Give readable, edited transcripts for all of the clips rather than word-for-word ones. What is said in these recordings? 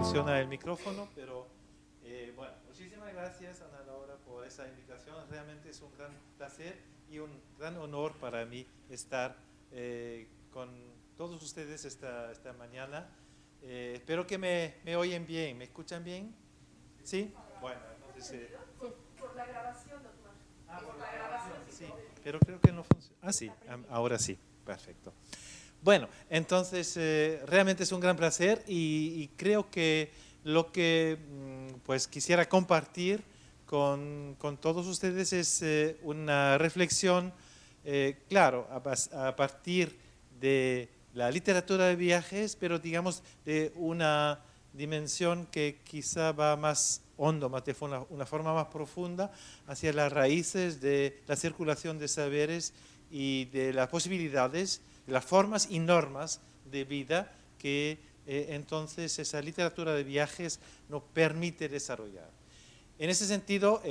funciona el micrófono, pero bueno, muchísimas gracias Ana Laura por esa invitación. Realmente es un gran placer y un gran honor para mí estar con todos ustedes esta mañana. Espero que me oyen bien, ¿me escuchan bien? ¿Sí? Bueno, entonces... Por la grabación, doctor. Por la grabación, sí, pero creo que no funciona. Ah, sí, ahora sí, perfecto. Bueno, entonces realmente es un gran placer y creo que lo que pues quisiera compartir con todos ustedes es una reflexión, claro, a partir de la literatura de viajes, pero digamos de una dimensión que quizá va más hondo, más de una forma más profunda, hacia las raíces de la circulación de saberes y de las posibilidades, de las formas y normas de vida que entonces esa literatura de viajes nos permite desarrollar. En ese sentido,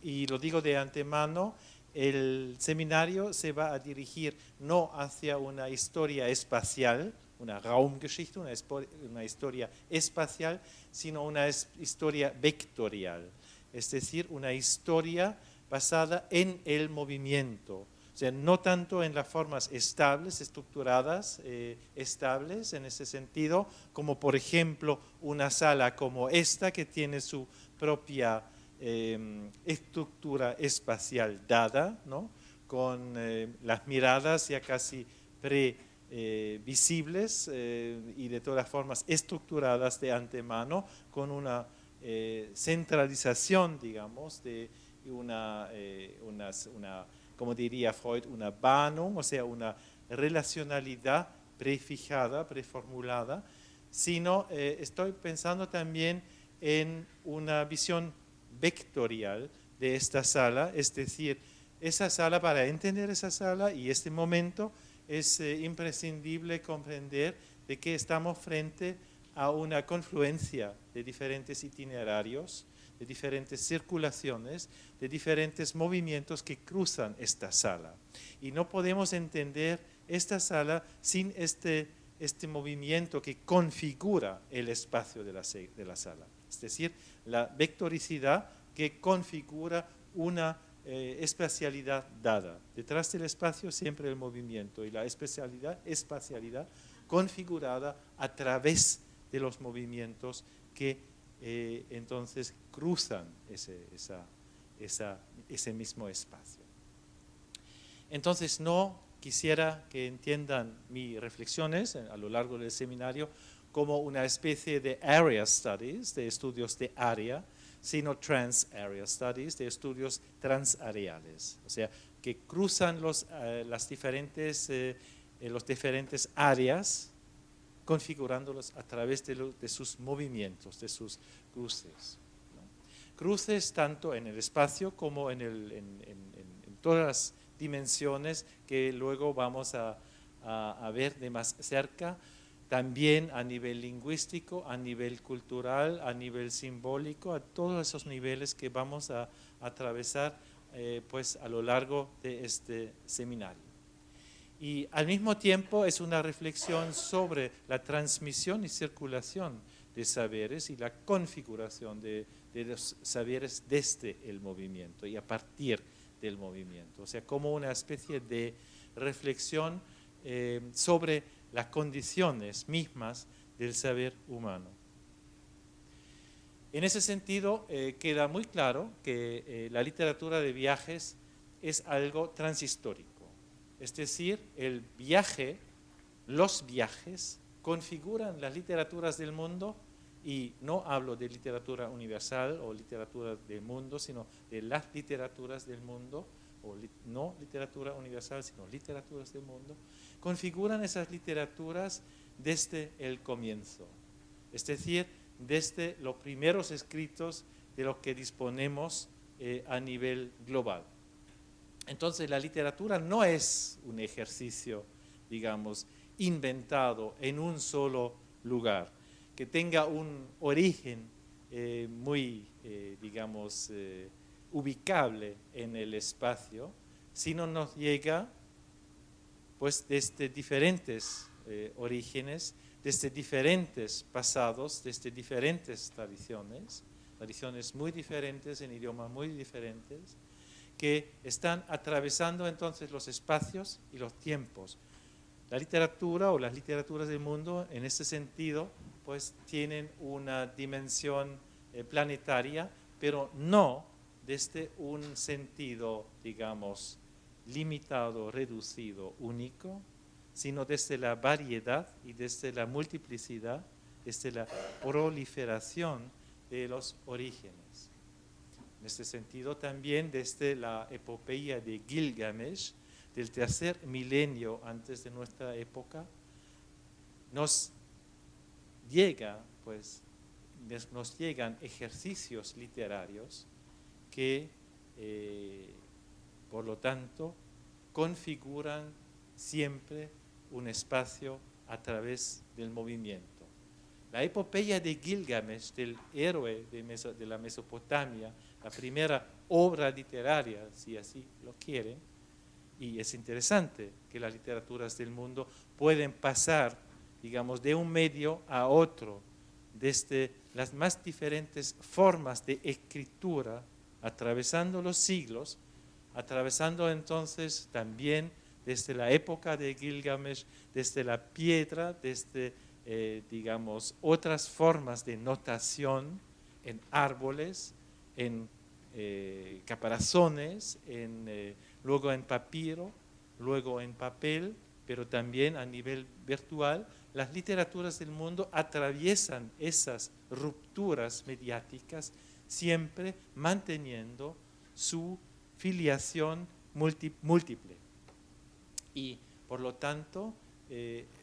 y lo digo de antemano, el seminario se va a dirigir no hacia una historia espacial, una Raumgeschichte, una historia espacial, sino una historia vectorial, es decir, una historia basada en el movimiento. O sea, no tanto en las formas estables, estructuradas, estables en ese sentido, como por ejemplo una sala como esta que tiene su propia estructura espacial dada, ¿no? Con las miradas ya casi previsibles y de todas formas estructuradas de antemano, con una centralización, digamos, de una como diría Freud, una Bahnung, o sea, una relacionalidad prefijada, preformulada, sino estoy pensando también en una visión vectorial de esta sala, es decir, esa sala, para entender esa sala y este momento, es imprescindible comprender de que estamos frente a una confluencia de diferentes itinerarios, de diferentes circulaciones, de diferentes movimientos que cruzan esta sala. Y no podemos entender esta sala sin este movimiento que configura el espacio de la sala. Es decir, la vectoricidad que configura una espacialidad dada. Detrás del espacio siempre el movimiento y la espacialidad configurada a través de los movimientos que entonces cruzan ese mismo espacio. Entonces no quisiera que entiendan mis reflexiones a lo largo del seminario como una especie de area studies, de estudios de área, sino trans-area studies, de estudios transareales, o sea, que cruzan los diferentes áreas, configurándolos a través de sus movimientos, de sus cruces, ¿no? Cruces tanto en el espacio como en todas las dimensiones que luego vamos a ver de más cerca, también a nivel lingüístico, a nivel cultural, a nivel simbólico, a todos esos niveles que vamos a atravesar pues a lo largo de este seminario. Y al mismo tiempo es una reflexión sobre la transmisión y circulación de saberes y la configuración de los saberes desde el movimiento y a partir del movimiento. O sea, como una especie de reflexión sobre las condiciones mismas del saber humano. En ese sentido, queda muy claro que la literatura de viajes es algo transhistórico. Es decir, el viaje, los viajes configuran las literaturas del mundo, y no hablo de literatura universal o literatura del mundo, sino de las literaturas del mundo, o no literatura universal, sino literaturas del mundo, configuran esas literaturas desde el comienzo. Es decir, desde los primeros escritos de los que disponemos a nivel global. Entonces la literatura no es un ejercicio, digamos, inventado en un solo lugar, que tenga un origen muy, digamos, ubicable en el espacio, sino nos llega pues desde diferentes orígenes, desde diferentes pasados, desde diferentes tradiciones muy diferentes, en idiomas muy diferentes, que están atravesando entonces los espacios y los tiempos. La literatura o las literaturas del mundo, en este sentido, pues tienen una dimensión planetaria, pero no desde un sentido, digamos, limitado, reducido, único, sino desde la variedad y desde la multiplicidad, desde la proliferación de los orígenes. En este sentido también desde la epopeya de Gilgamesh, del tercer milenio antes de nuestra época, nos llegan ejercicios literarios que, por lo tanto, configuran siempre un espacio a través del movimiento. La epopeya de Gilgamesh, del héroe de la Mesopotamia, la primera obra literaria, si así lo quieren, y es interesante que las literaturas del mundo pueden pasar, digamos, de un medio a otro, desde las más diferentes formas de escritura, atravesando los siglos, atravesando entonces también desde la época de Gilgamesh, desde la piedra, desde, digamos, otras formas de notación en árboles, en caparazones, luego en papiro, luego en papel, pero también a nivel virtual. Las literaturas del mundo atraviesan esas rupturas mediáticas, siempre manteniendo su filiación múltiple. Y por lo tanto,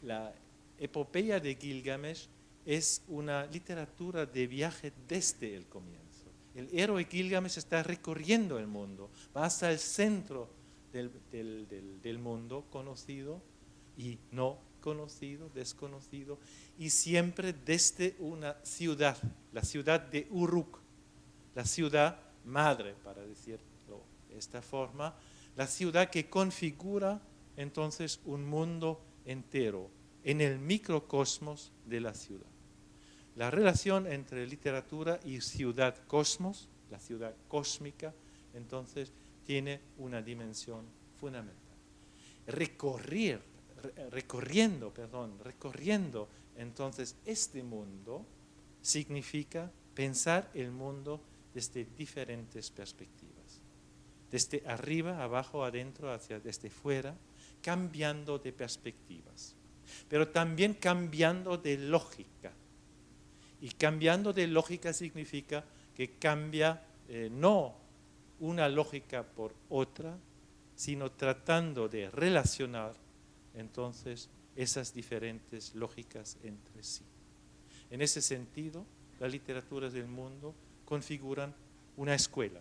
la epopeya de Gilgamesh es una literatura de viaje desde el comienzo. El héroe Gilgamesh está recorriendo el mundo, va hasta el centro del mundo conocido y no conocido, desconocido, y siempre desde una ciudad, la ciudad de Uruk, la ciudad madre, para decirlo de esta forma, la ciudad que configura entonces un mundo entero en el microcosmos de la ciudad. La relación entre literatura y ciudad-cosmos, la ciudad cósmica, entonces tiene una dimensión fundamental. Recorriendo entonces este mundo significa pensar el mundo desde diferentes perspectivas. Desde arriba, abajo, adentro, desde fuera, cambiando de perspectivas. Pero también cambiando de lógica. Y cambiando de lógica significa que cambia no una lógica por otra, sino tratando de relacionar entonces esas diferentes lógicas entre sí. En ese sentido, las literaturas del mundo configuran una escuela,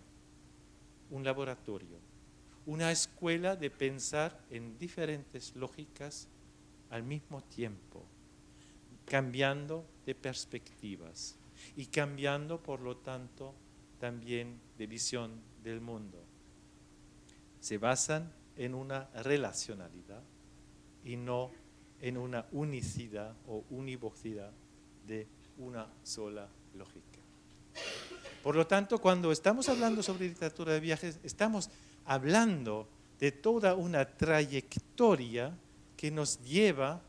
un laboratorio, una escuela de pensar en diferentes lógicas al mismo tiempo, cambiando de perspectivas y cambiando, por lo tanto, también de visión del mundo. Se basan en una relacionalidad y no en una unicidad o univocidad de una sola lógica. Por lo tanto, cuando estamos hablando sobre literatura de viajes, estamos hablando de toda una trayectoria que nos lleva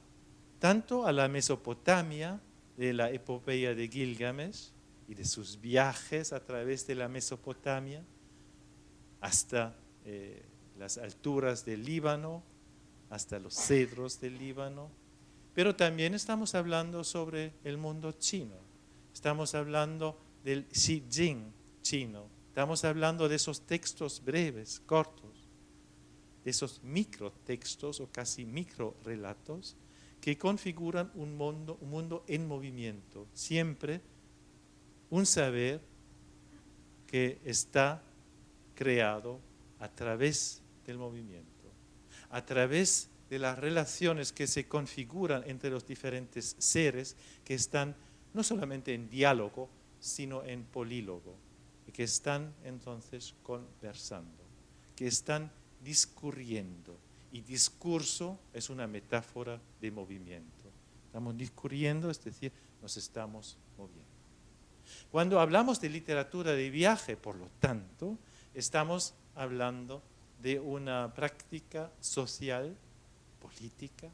tanto a la Mesopotamia de la epopeya de Gilgamesh y de sus viajes a través de la Mesopotamia hasta las alturas del Líbano, hasta los cedros del Líbano, pero también estamos hablando sobre el mundo chino, estamos hablando del Xi Jing chino, estamos hablando de esos textos breves, cortos, de esos microtextos o casi microrelatos que configuran un mundo en movimiento, siempre un saber que está creado a través del movimiento, a través de las relaciones que se configuran entre los diferentes seres que están no solamente en diálogo, sino en polílogo, y que están entonces conversando, que están discurriendo. Y discurso es una metáfora de movimiento. Estamos discurriendo, es decir, nos estamos moviendo. Cuando hablamos de literatura de viaje, por lo tanto, estamos hablando de una práctica social, política,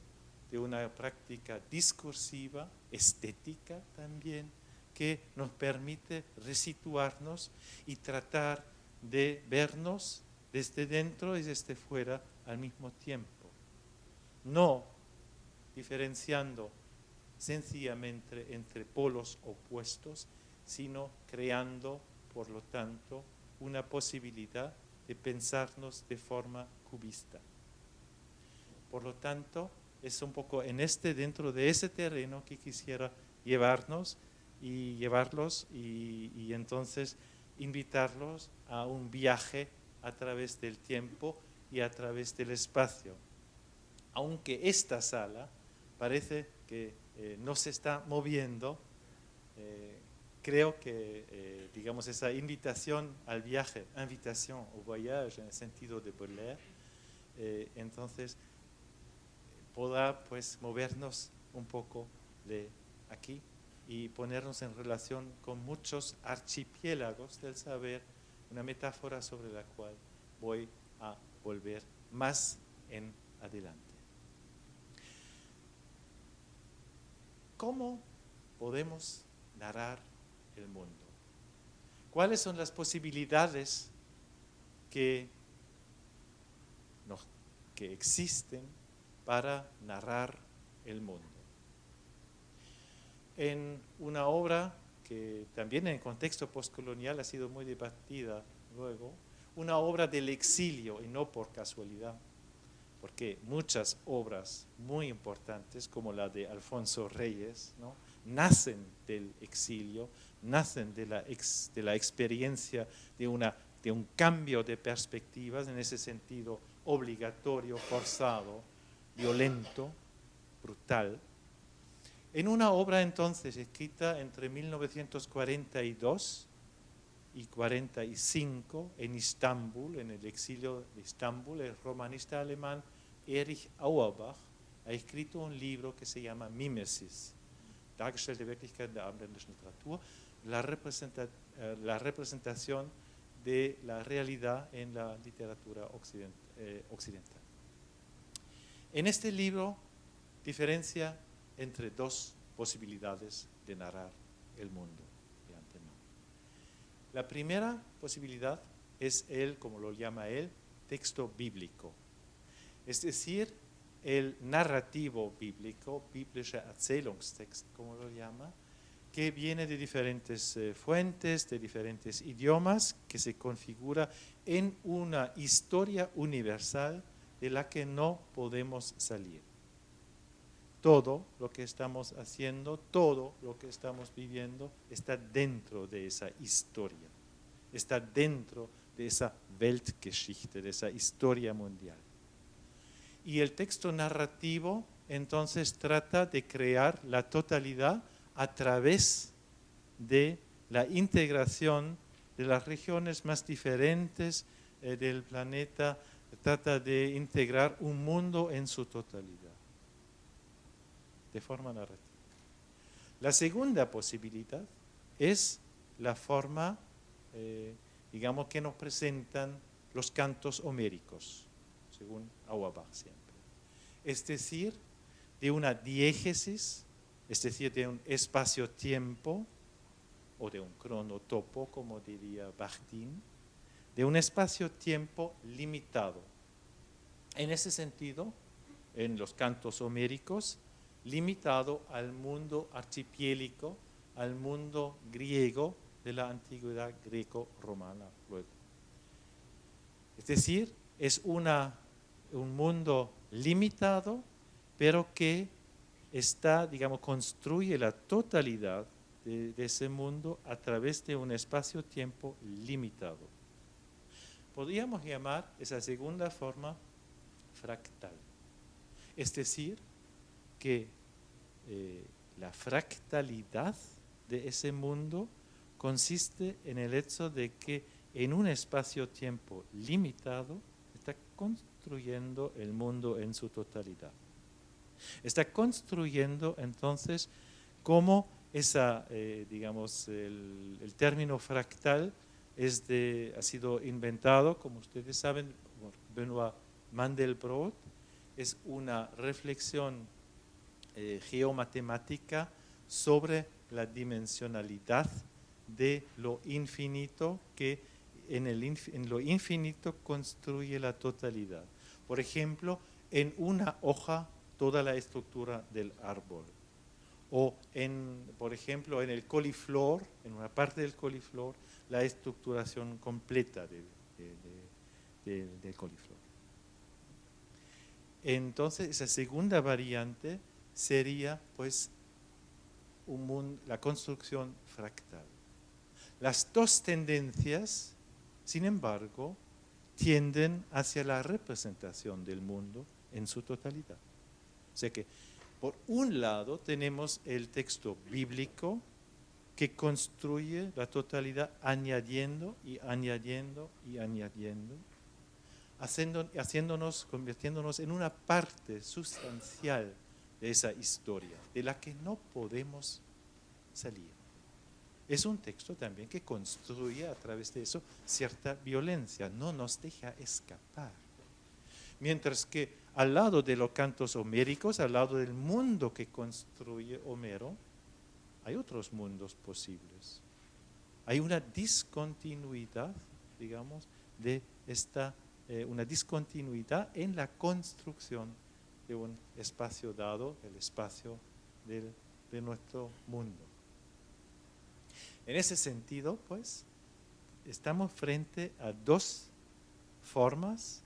de una práctica discursiva, estética también, que nos permite resituarnos y tratar de vernos desde dentro y desde fuera al mismo tiempo. No diferenciando sencillamente entre polos opuestos, sino creando, por lo tanto, una posibilidad de pensarnos de forma cubista. Por lo tanto, es un poco dentro de ese terreno que quisiera llevarlos y entonces invitarlos a un viaje a través del tiempo y a través del espacio. Aunque esta sala parece que no se está moviendo, creo que, digamos, esa invitación al viaje, invitation au voyage en el sentido de Baudelaire, entonces podrá pues movernos un poco de aquí y ponernos en relación con muchos archipiélagos del saber, una metáfora sobre la cual voy a volver más en adelante. ¿Cómo podemos narrar el mundo? ¿Cuáles son las posibilidades que existen para narrar el mundo? En una obra que también en el contexto postcolonial ha sido muy debatida luego, una obra del exilio, y no por casualidad, porque muchas obras muy importantes, como la de Alfonso Reyes, ¿no?, nacen del exilio, nacen de la experiencia de un cambio de perspectivas, en ese sentido obligatorio, forzado, violento, brutal. En una obra entonces escrita entre 1942 y 45 en Istambul, en el exilio de Istambul, el romanista alemán Erich Auerbach ha escrito un libro que se llama Mimesis, Dargestellte Wirklichkeit der abendländischen Literatur, la representación de la realidad en la literatura occidental. En este libro diferencia entre dos posibilidades de narrar el mundo de antemano. La primera posibilidad es como lo llama él, texto bíblico. Es decir, el narrativo bíblico, biblischer Erzählungstext, como lo llama, que viene de diferentes fuentes, de diferentes idiomas, que se configura en una historia universal de la que no podemos salir. Todo lo que estamos haciendo, todo lo que estamos viviendo está dentro de esa historia, está dentro de esa Weltgeschichte, de esa historia mundial. Y el texto narrativo entonces trata de crear la totalidad a través de la integración de las regiones más diferentes del planeta, trata de integrar un mundo en su totalidad, de forma narrativa. La segunda posibilidad es la forma, digamos, que nos presentan los cantos homéricos, según Auerbach siempre. Es decir, de una diégesis, es decir, de un espacio-tiempo, o de un cronotopo, como diría Bakhtin, de un espacio-tiempo limitado. En ese sentido, en los cantos homéricos, limitado al mundo archipiélico, al mundo griego de la antigüedad greco-romana luego. Es decir, es un mundo limitado, pero que está, digamos, construye la totalidad de ese mundo a través de un espacio-tiempo limitado. Podríamos llamar esa segunda forma fractal. Es decir, que la fractalidad de ese mundo consiste en el hecho de que en un espacio-tiempo limitado está construyendo el mundo en su totalidad. Está construyendo entonces cómo esa, digamos, el término fractal ha sido inventado, como ustedes saben, por Benoit Mandelbrot. Es una reflexión geomatemática sobre la dimensionalidad de lo infinito que en lo infinito construye la totalidad. Por ejemplo, en una hoja toda la estructura del árbol. O, por ejemplo, en el coliflor, en una parte del coliflor, la estructuración completa del coliflor. Entonces, esa segunda variante sería, pues, la construcción fractal. Las dos tendencias, sin embargo, tienden hacia la representación del mundo en su totalidad. O sea que, por un lado, tenemos el texto bíblico que construye la totalidad añadiendo y añadiendo y añadiendo, convirtiéndonos en una parte sustancial de esa historia, de la que no podemos salir. Es un texto también que construye a través de eso cierta violencia, no nos deja escapar. Mientras que al lado de los cantos homéricos, al lado del mundo que construye Homero, hay otros mundos posibles. Hay una discontinuidad, digamos, una discontinuidad en la construcción de un espacio dado, el espacio de nuestro mundo. En ese sentido, pues, estamos frente a dos formas,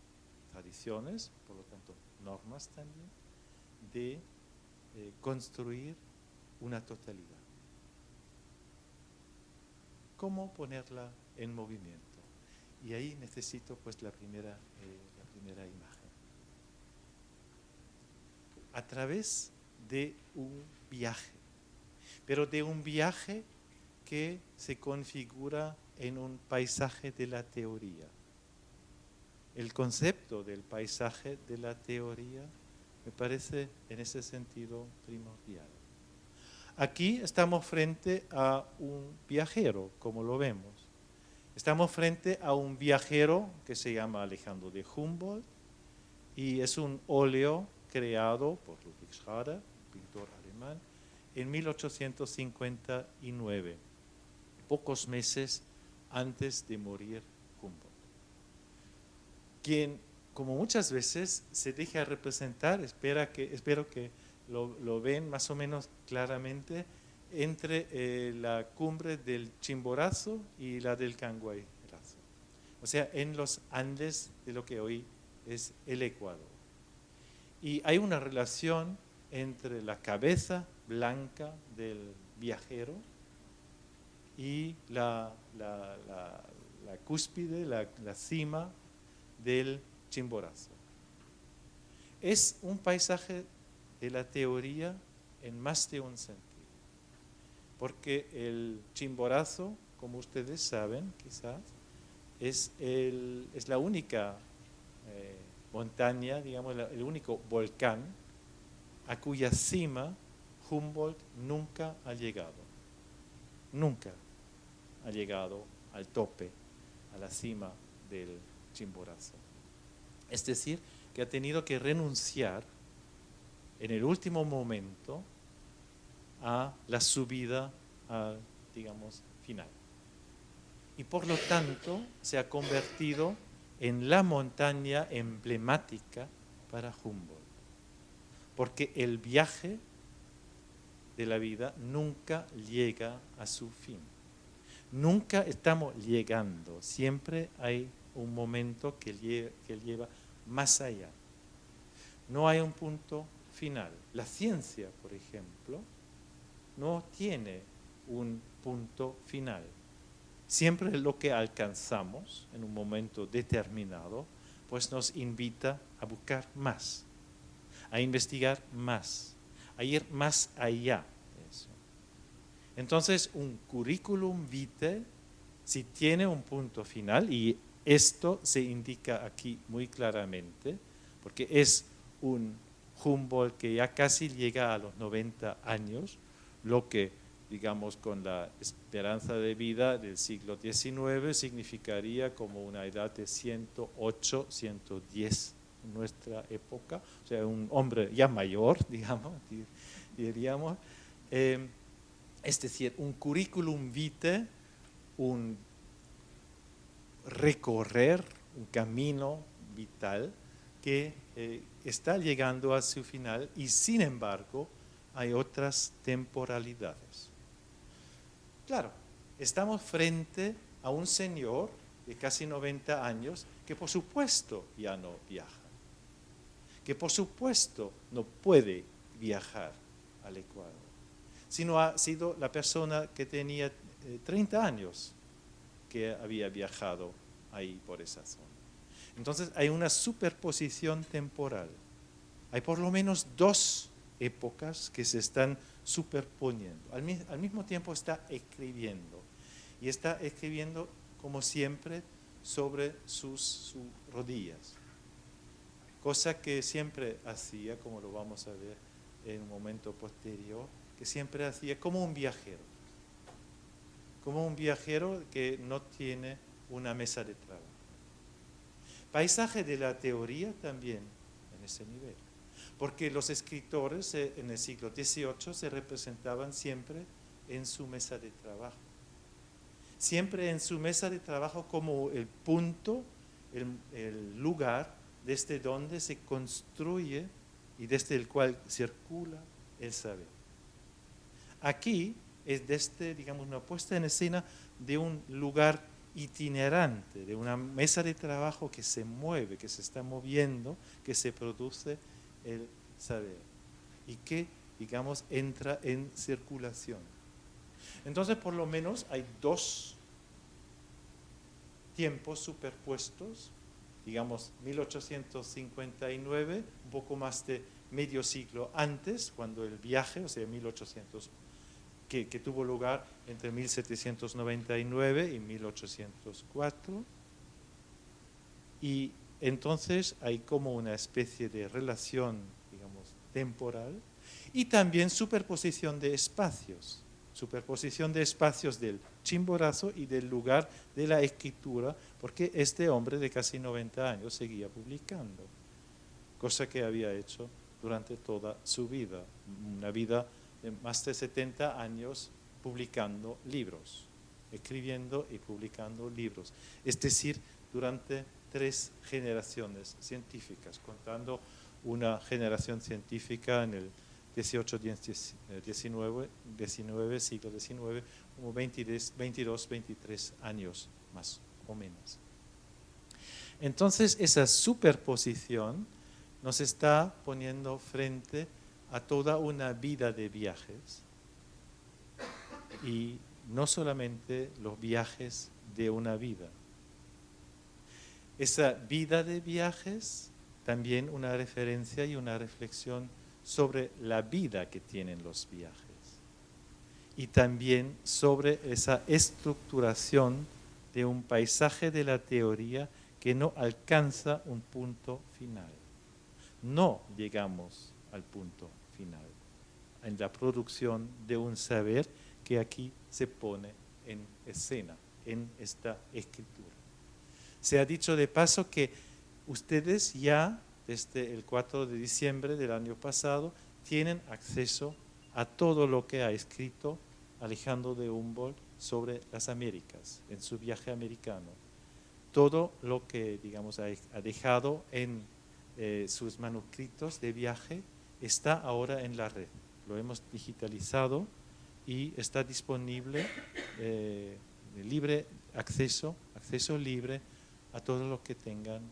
tradiciones, por lo tanto, normas también, de construir una totalidad. ¿Cómo ponerla en movimiento? Y ahí necesito, pues, la primera imagen. A través de un viaje, pero de un viaje que se configura en un paisaje de la teoría. El concepto del paisaje de la teoría me parece en ese sentido primordial. Aquí estamos frente a un viajero, como lo vemos. Estamos frente a un viajero que se llama Alejandro de Humboldt y es un óleo creado por Ludwig Schrader, pintor alemán, en 1859, pocos meses antes de morir Humboldt, quien, como muchas veces, se deja representar, espero que lo ven más o menos claramente, entre la cumbre del Chimborazo y la del Canguayrazo. O sea, en los Andes de lo que hoy es el Ecuador. Y hay una relación entre la cabeza blanca del viajero y la cúspide, la cima del Chimborazo. Es un paisaje de la teoría en más de un sentido, porque el Chimborazo, como ustedes saben, quizás, es la única montaña, digamos, el único volcán a cuya cima Humboldt nunca ha llegado. Nunca ha llegado al tope, a la cima del Chimborazo. Es decir, que ha tenido que renunciar en el último momento a la subida, digamos, final. Y por lo tanto se ha convertido en la montaña emblemática para Humboldt. Porque el viaje de la vida nunca llega a su fin. Nunca estamos llegando, siempre hay un momento que lleva más allá. No hay un punto final. La ciencia, por ejemplo, no tiene un punto final. Siempre lo que alcanzamos en un momento determinado, pues nos invita a buscar más, a investigar más, a ir más allá de eso. Entonces, un currículum vitae, si tiene un punto final, y esto se indica aquí muy claramente, porque es un Humboldt, que ya casi llega a los 90 años, lo que, digamos, con la esperanza de vida del siglo XIX significaría como una edad de 108, 110 en nuestra época, o sea, un hombre ya mayor, digamos, diríamos. Es decir, un currículum vitae, un recorrer, un camino vital que está llegando a su final y sin embargo hay otras temporalidades. Claro, estamos frente a un señor de casi 90 años que por supuesto ya no viaja, que por supuesto no puede viajar al Ecuador, sino ha sido la persona que tenía 30 años que había viajado ahí por esa zona. Entonces hay una superposición temporal. Hay por lo menos dos épocas que se están superponiendo. Al mismo tiempo está escribiendo. Y está escribiendo, como siempre, sobre sus rodillas. Cosa que siempre hacía, como lo vamos a ver en un momento posterior, que siempre hacía como un viajero. Como un viajero que no tiene una mesa de trabajo. Paisaje de la teoría también en ese nivel, porque los escritores en el siglo XVIII se representaban siempre en su mesa de trabajo, siempre en su mesa de trabajo como el punto, el lugar desde donde se construye y desde el cual circula el saber. Aquí es desde, digamos, una puesta en escena de un lugar itinerante, de una mesa de trabajo que se mueve, que se está moviendo, que se produce el saber y que, digamos, entra en circulación. Entonces, por lo menos hay dos tiempos superpuestos, digamos, 1859, un poco más de medio siglo antes, cuando el viaje, o sea, 1800 que tuvo lugar entre 1799 y 1804. Y entonces hay como una especie de relación, digamos, temporal, y también superposición de espacios del Chimborazo y del lugar de la escritura, porque este hombre de casi 90 años seguía publicando, cosa que había hecho durante toda su vida, una vida de más de 70 años publicando libros, escribiendo y publicando libros. Es decir, durante 3 generaciones científicas, contando una generación científica en el 18, 19, siglo XIX, como 22, 23 años más o menos. Entonces, esa superposición nos está poniendo frente a toda una vida de viajes, y no solamente los viajes de una vida. Esa vida de viajes, también una referencia y una reflexión sobre la vida que tienen los viajes, y también sobre esa estructuración de un paisaje de la teoría que no alcanza un punto final. No llegamos al punto final en la producción de un saber que aquí se pone en escena, en esta escritura. Se ha dicho de paso que ustedes ya desde el 4 de diciembre del año pasado tienen acceso a todo lo que ha escrito Alejandro de Humboldt sobre las Américas, en su viaje americano. Todo lo que, digamos, ha dejado en sus manuscritos de viaje está ahora en la red. Lo hemos digitalizado y está disponible de libre acceso libre a todos los que tengan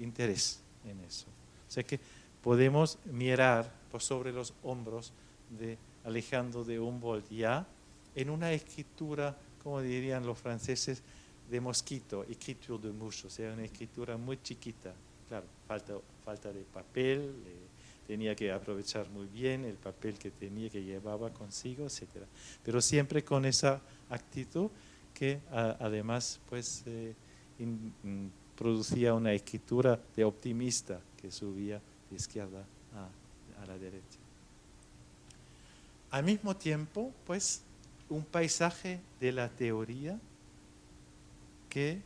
interés en eso. O sea que podemos mirar por sobre los hombros de Alejandro de Humboldt ya en una escritura, como dirían los franceses, de mosquito, écriture de mouche, o sea, una escritura muy chiquita. Claro, falta de papel, tenía que aprovechar muy bien el papel que tenía, que llevaba consigo, etc. Pero siempre con esa actitud que además pues producía una escritura de optimista que subía de izquierda a a la derecha. Al mismo tiempo, pues, un paisaje de la teoría que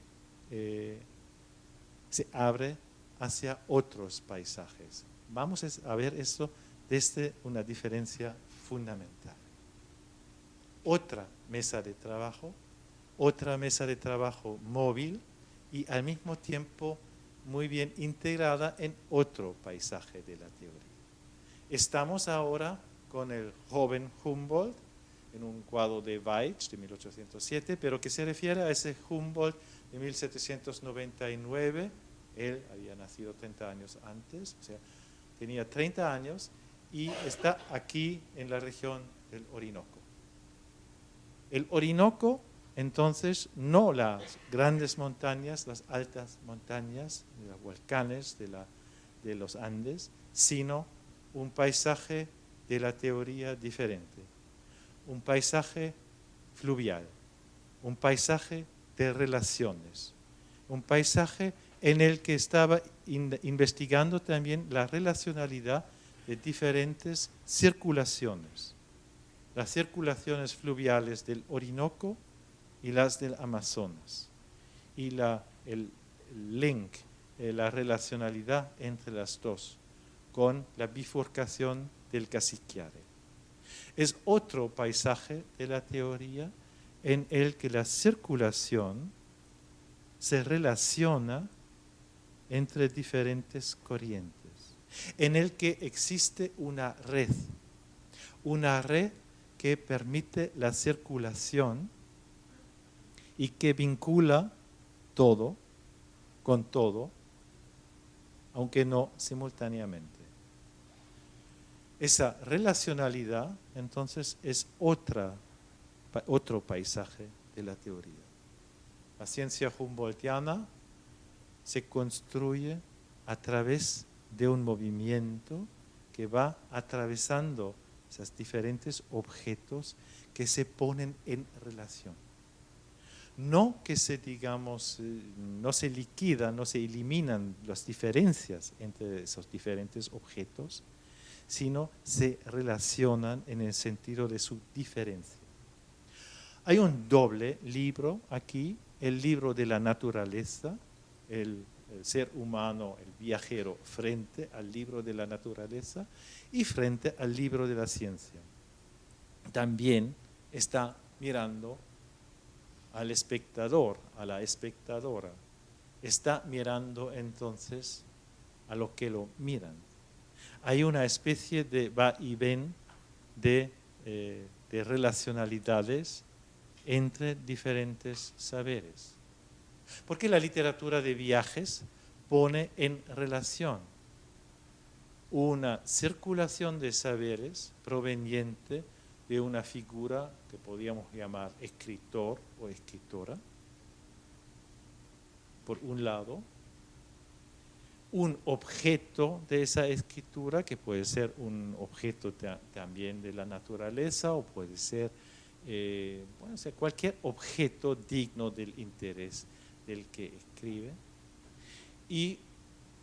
se abre hacia otros paisajes. Vamos a ver esto desde una diferencia fundamental. Otra mesa de trabajo móvil y al mismo tiempo muy bien integrada en otro paisaje de la teoría. Estamos ahora con el joven Humboldt en un cuadro de Weitz de 1807, pero que se refiere a ese Humboldt de 1799. Él había nacido 30 años antes, o sea, tenía 30 años y está aquí en la región del Orinoco. El Orinoco, entonces, no las grandes montañas, las altas montañas, los volcanes de los Andes, sino un paisaje de la teoría diferente, un paisaje fluvial, un paisaje de relaciones, un paisaje en el que estaba investigando también la relacionalidad de diferentes circulaciones, las circulaciones fluviales del Orinoco y las del Amazonas, y el link, la relacionalidad entre las dos, con la bifurcación del Cassiquiare. Es otro paisaje de la teoría en el que la circulación se relaciona entre diferentes corrientes, en el que existe una red que permite la circulación y que vincula todo con todo, aunque no simultáneamente. Esa relacionalidad, entonces, es otro paisaje de la teoría. La ciencia humboldtiana se construye a través de un movimiento que va atravesando esos diferentes objetos que se ponen en relación. No que no se liquidan, no se eliminan las diferencias entre esos diferentes objetos, sino se relacionan en el sentido de su diferencia. Hay un doble libro aquí, el libro de la naturaleza, el ser humano, el viajero, frente al libro de la naturaleza y frente al libro de la ciencia. También está mirando al espectador, a la espectadora. Está mirando entonces a lo que lo miran. Hay una especie de va y ven de relacionalidades entre diferentes saberes. Porque la literatura de viajes pone en relación una circulación de saberes proveniente de una figura que podríamos llamar escritor o escritora, por un lado, un objeto de esa escritura, que puede ser un objeto también de la naturaleza o puede ser, cualquier objeto digno del interés del que escribe, y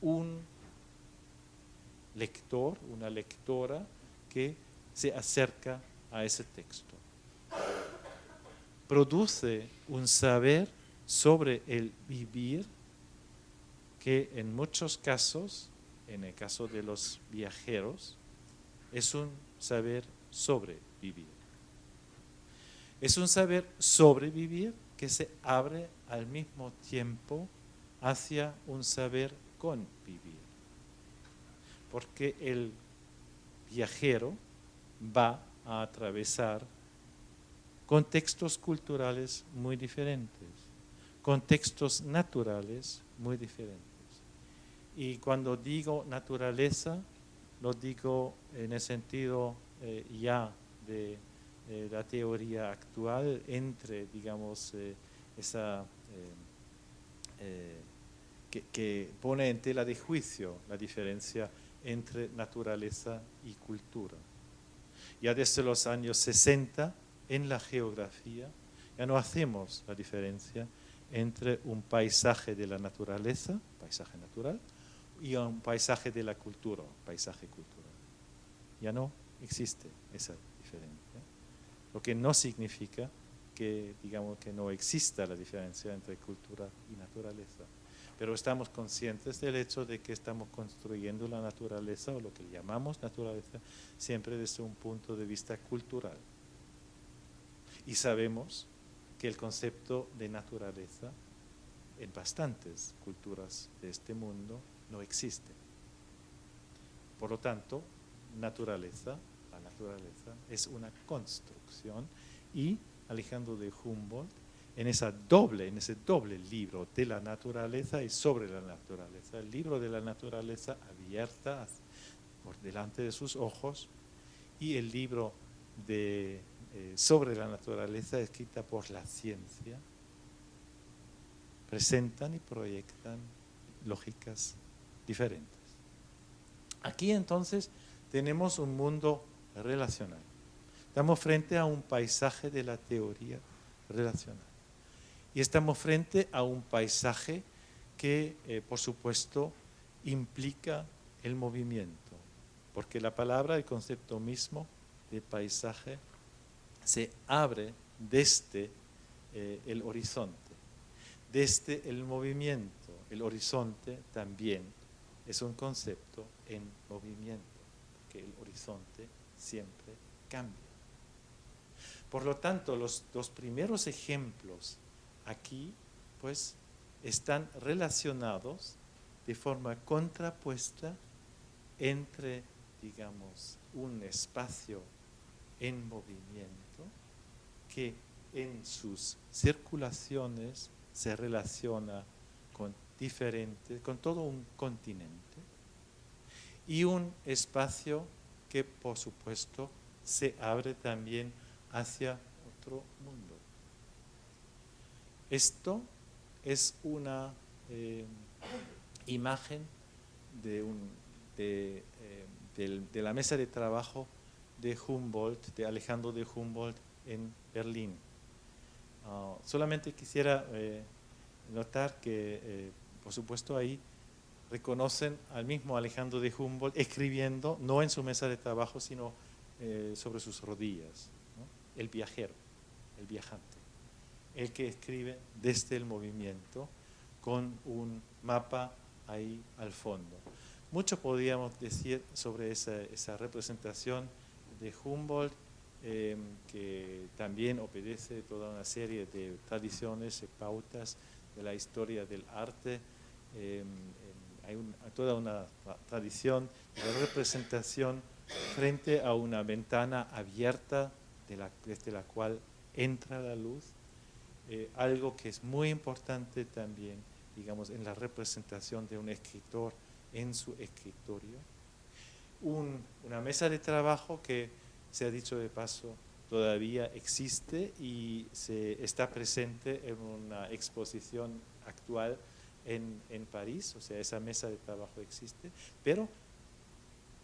un lector, una lectora que se acerca a ese texto. Produce un saber sobre el vivir que en muchos casos, en el caso de los viajeros, es un saber sobre vivir. Es un saber sobre vivir que se abre al mismo tiempo hacia un saber con vivir. Porque el viajero va a atravesar contextos culturales muy diferentes, contextos naturales muy diferentes. Y cuando digo naturaleza, lo digo en el sentido ya de la teoría actual entre, digamos, que pone en tela de juicio la diferencia entre naturaleza y cultura. Ya desde los años 60, en la geografía, ya no hacemos la diferencia entre un paisaje de la naturaleza, paisaje natural, y un paisaje de la cultura, paisaje cultural. ya no existe esa diferencia, lo que no significa que, digamos, que no exista la diferencia entre cultura y naturaleza. Pero estamos conscientes del hecho de que estamos construyendo la naturaleza, o lo que llamamos naturaleza, siempre desde un punto de vista cultural. Y sabemos que el concepto de naturaleza en bastantes culturas de este mundo no existe. Por lo tanto, la naturaleza es una construcción, y Alejandro de Humboldt, en ese doble libro de la naturaleza y sobre la naturaleza, el libro de la naturaleza abierta por delante de sus ojos, y el libro sobre la naturaleza escrita por la ciencia, presentan y proyectan lógicas diferentes. Aquí entonces tenemos un mundo relacional. Estamos frente a un paisaje de la teoría relacional. Y estamos frente a un paisaje que, por supuesto, implica el movimiento. Porque la palabra, el concepto mismo de paisaje, se abre desde el horizonte, desde el movimiento. El horizonte también es un concepto en movimiento, porque el horizonte siempre cambia. Por lo tanto, los primeros ejemplos aquí, pues, están relacionados de forma contrapuesta entre, digamos, un espacio en movimiento que en sus circulaciones se relaciona con todo un continente, y un espacio que, por supuesto, se abre también hacia otro mundo. Esto es una imagen de la mesa de trabajo de Humboldt, de Alejandro de Humboldt en Berlín. Solamente quisiera notar que, por supuesto, ahí reconocen al mismo Alejandro de Humboldt escribiendo, no en su mesa de trabajo, sino sobre sus rodillas, ¿no? El viajero, el viajante, el que escribe desde el movimiento con un mapa ahí al fondo. Mucho podríamos decir sobre esa representación de Humboldt, que también obedece toda una serie de tradiciones y pautas de la historia del arte. Hay toda una tradición de representación frente a una ventana abierta desde la cual entra la luz, algo que es muy importante también, digamos, en la representación de un escritor en su escritorio. Una mesa de trabajo que, se ha dicho de paso, todavía existe y está presente en una exposición actual en París, o sea, esa mesa de trabajo existe, pero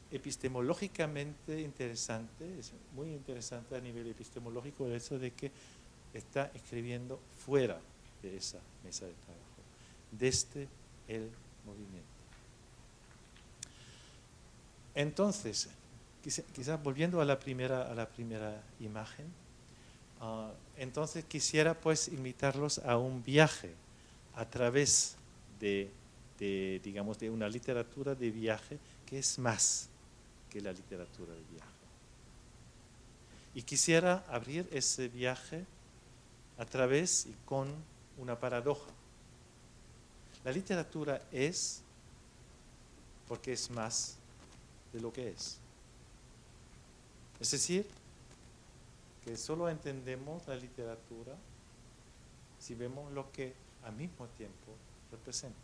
epistemológicamente interesante, es muy interesante a nivel epistemológico el hecho de que está escribiendo fuera de esa mesa de trabajo, desde el movimiento. Entonces, quizás volviendo a la primera imagen, entonces quisiera pues invitarlos a un viaje a través digamos, de una literatura de viaje que es más que la literatura de viaje. Y quisiera abrir ese viaje a través y con una paradoja. La literatura es porque es más de lo que es. Es decir, que solo entendemos la literatura si vemos lo que al mismo tiempo representa.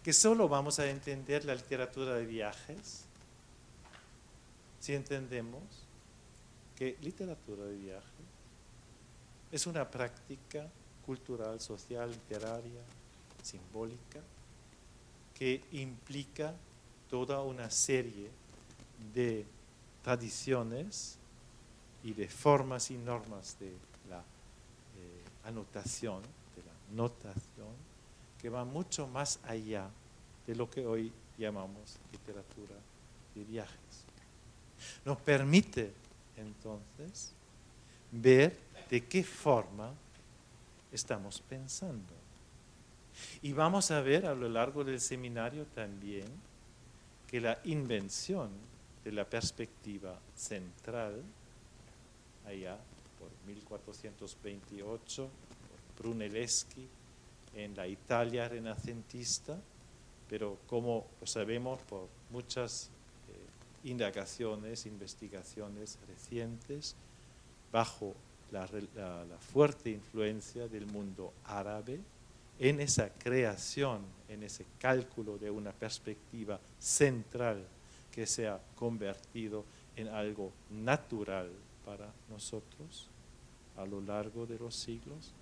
Que solo vamos a entender la literatura de viajes si entendemos que literatura de viaje es una práctica cultural, social, literaria, simbólica, que implica toda una serie de tradiciones y de formas y normas de la anotación, de la notación, que va mucho más allá de lo que hoy llamamos literatura de viajes. Nos permite entonces ver de qué forma estamos pensando. Y vamos a ver a lo largo del seminario también que la invención de la perspectiva central, allá por 1428, por Brunelleschi, en la Italia renacentista, pero como lo sabemos por muchas indagaciones, investigaciones recientes, bajo la fuerte influencia del mundo árabe, en esa creación, en ese cálculo de una perspectiva central que se ha convertido en algo natural para nosotros a lo largo de los siglos,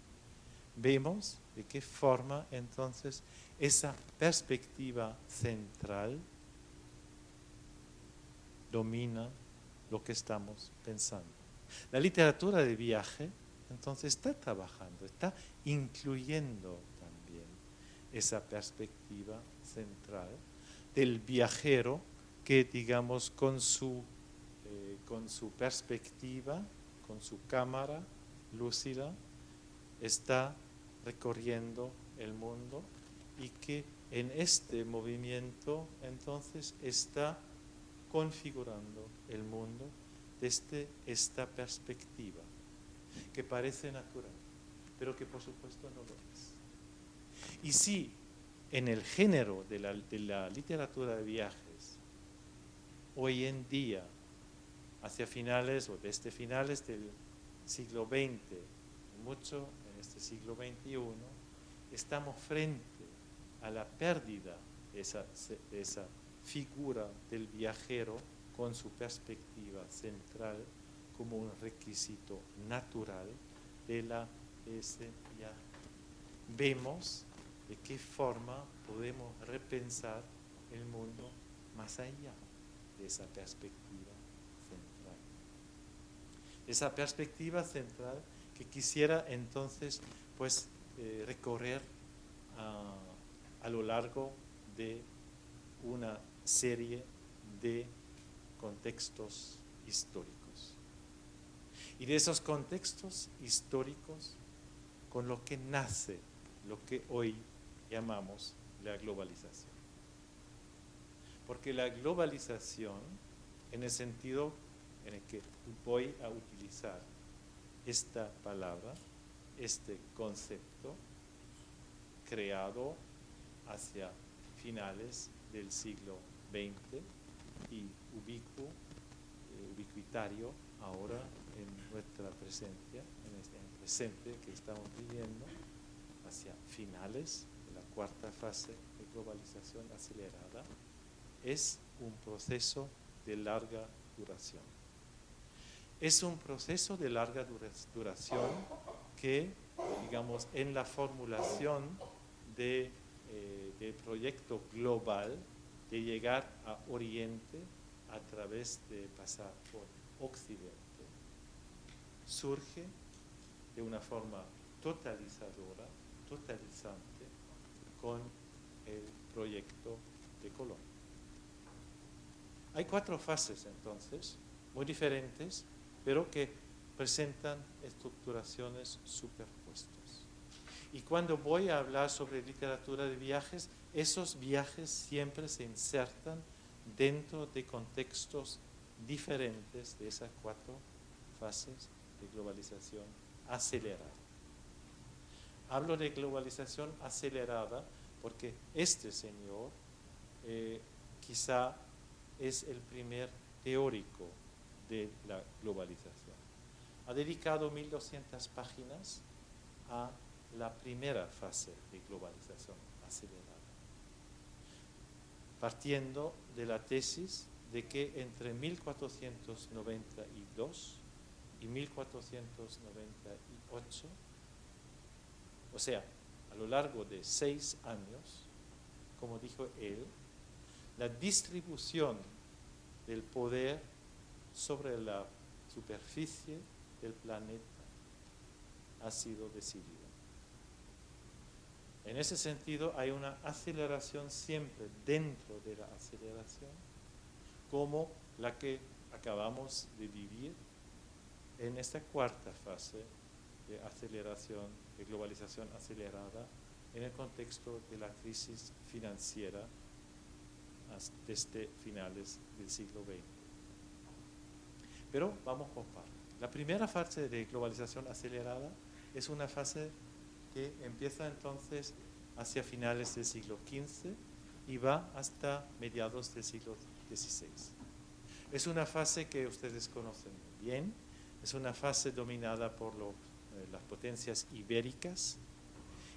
vemos de qué forma entonces esa perspectiva central domina lo que estamos pensando. La literatura de viaje entonces está trabajando, está incluyendo también esa perspectiva central del viajero que, digamos, con su perspectiva, con su cámara lúcida, está recorriendo el mundo y que en este movimiento entonces está configurando el mundo desde esta perspectiva, que parece natural, pero que por supuesto no lo es. Y si en el género de la literatura de viajes, hoy en día, hacia finales o desde finales del siglo XX, mucho en este siglo XXI, estamos frente a la pérdida de esa figura del viajero con su perspectiva central como un requisito natural de ese viaje. Vemos de qué forma podemos repensar el mundo más allá de esa perspectiva central. Esa perspectiva central que quisiera entonces pues recorrer a lo largo de una serie de contextos históricos. Y de esos contextos históricos con lo que nace lo que hoy llamamos la globalización. Porque la globalización, en el sentido en el que voy a utilizar esta palabra, este concepto, creado hacia finales del siglo XX y ubicuitario ahora en nuestra presencia, en este presente que estamos viviendo, hacia finales de la cuarta fase de globalización acelerada, es un proceso de larga duración. Es un proceso de larga duración que, digamos, en la formulación del proyecto global de llegar a Oriente a través de pasar por Occidente, surge de una forma totalizadora, totalizante, con el proyecto de Colón. Hay 4 fases entonces, muy diferentes, pero que presentan estructuraciones superpuestas. Y cuando voy a hablar sobre literatura de viajes, esos viajes siempre se insertan dentro de contextos diferentes de esas 4 fases de globalización acelerada. Hablo de globalización acelerada porque este señor quizá es el primer teórico de la globalización. Ha dedicado 1200 páginas a la primera fase de globalización acelerada, partiendo de la tesis de que entre 1492 y 1498, o sea, a lo largo de 6 años, como dijo él, la distribución del poder sobre la superficie del planeta ha sido decidida. En ese sentido, hay una aceleración siempre dentro de la aceleración, como la que acabamos de vivir en esta cuarta fase de aceleración, de globalización acelerada en el contexto de la crisis financiera desde finales del siglo XX. Pero vamos por partes. La primera fase de globalización acelerada es una fase que empieza entonces hacia finales del siglo XV y va hasta mediados del siglo XVI. Es una fase que ustedes conocen muy bien, es una fase dominada por las potencias ibéricas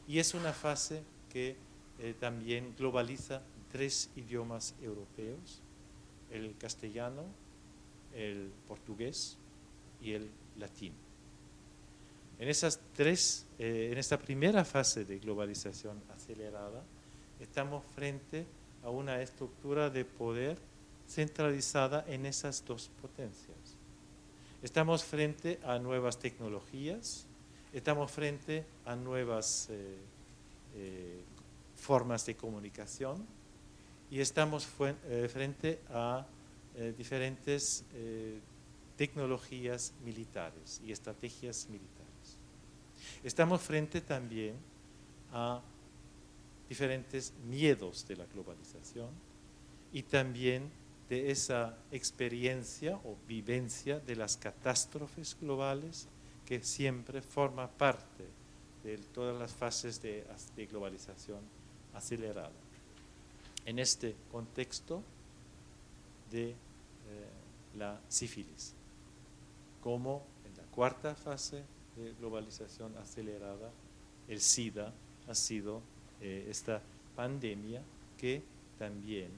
y es una fase que también globaliza 3 idiomas europeos, el castellano, el portugués y el latín. En esta primera fase de globalización acelerada, estamos frente a una estructura de poder centralizada en esas 2 potencias. Estamos frente a nuevas tecnologías, estamos frente a nuevas formas de comunicación y estamos frente a diferentes tecnologías militares y estrategias militares. Estamos frente también a diferentes miedos de la globalización y también de esa experiencia o vivencia de las catástrofes globales que siempre forma parte de todas las fases de globalización acelerada. En este contexto de la sífilis, como en la cuarta fase de globalización acelerada, el SIDA ha sido esta pandemia que también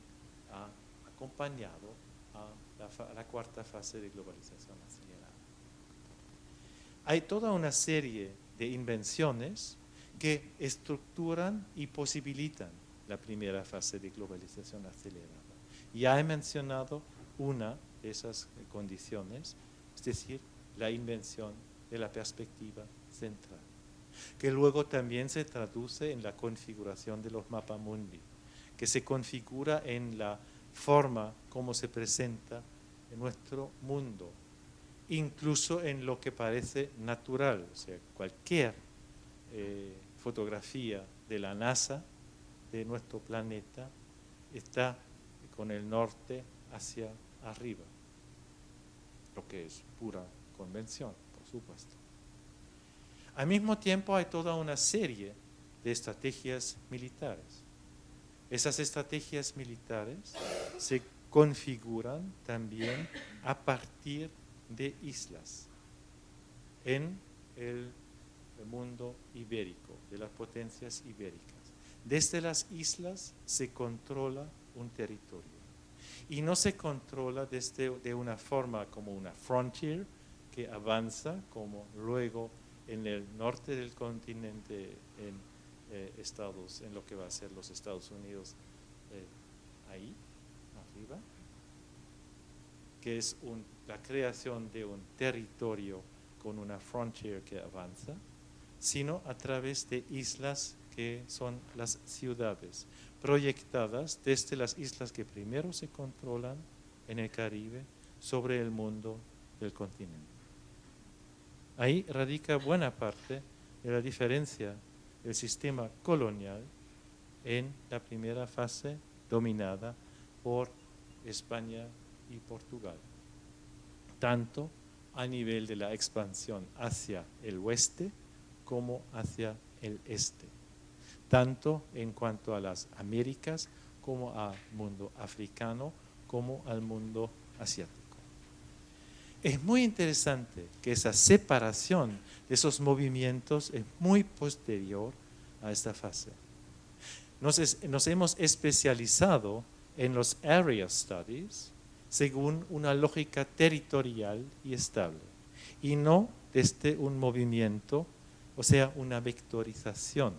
ha acompañado a la cuarta fase de globalización acelerada. Hay toda una serie de invenciones que estructuran y posibilitan la primera fase de globalización acelerada. Ya he mencionado una de esas condiciones, es decir, la invención de la perspectiva central, que luego también se traduce en la configuración de los mapamundi, que se configura en la forma como se presenta en nuestro mundo, incluso en lo que parece natural, o sea, cualquier fotografía de la NASA de nuestro planeta está con el norte hacia arriba, lo que es pura convención, por supuesto. Al mismo tiempo hay toda una serie de estrategias militares. Esas estrategias militares se configuran también a partir de islas en el mundo ibérico, de las potencias ibéricas. Desde las islas se controla un territorio y no se controla de una forma como una frontier que avanza como luego en el norte del continente en lo que va a ser los Estados Unidos ahí arriba, que es la creación de un territorio con una frontier que avanza, sino a través de islas que son las ciudades, proyectadas desde las islas que primero se controlan en el Caribe sobre el mundo del continente. Ahí radica buena parte de la diferencia del sistema colonial en la primera fase dominada por España y Portugal, tanto a nivel de la expansión hacia el oeste como hacia el este, tanto en cuanto a las Américas como al mundo africano como al mundo asiático. Es muy interesante que esa separación de esos movimientos es muy posterior a esta fase. Nos hemos especializado en los area studies según una lógica territorial y estable, y no desde un movimiento, o sea, una vectorización,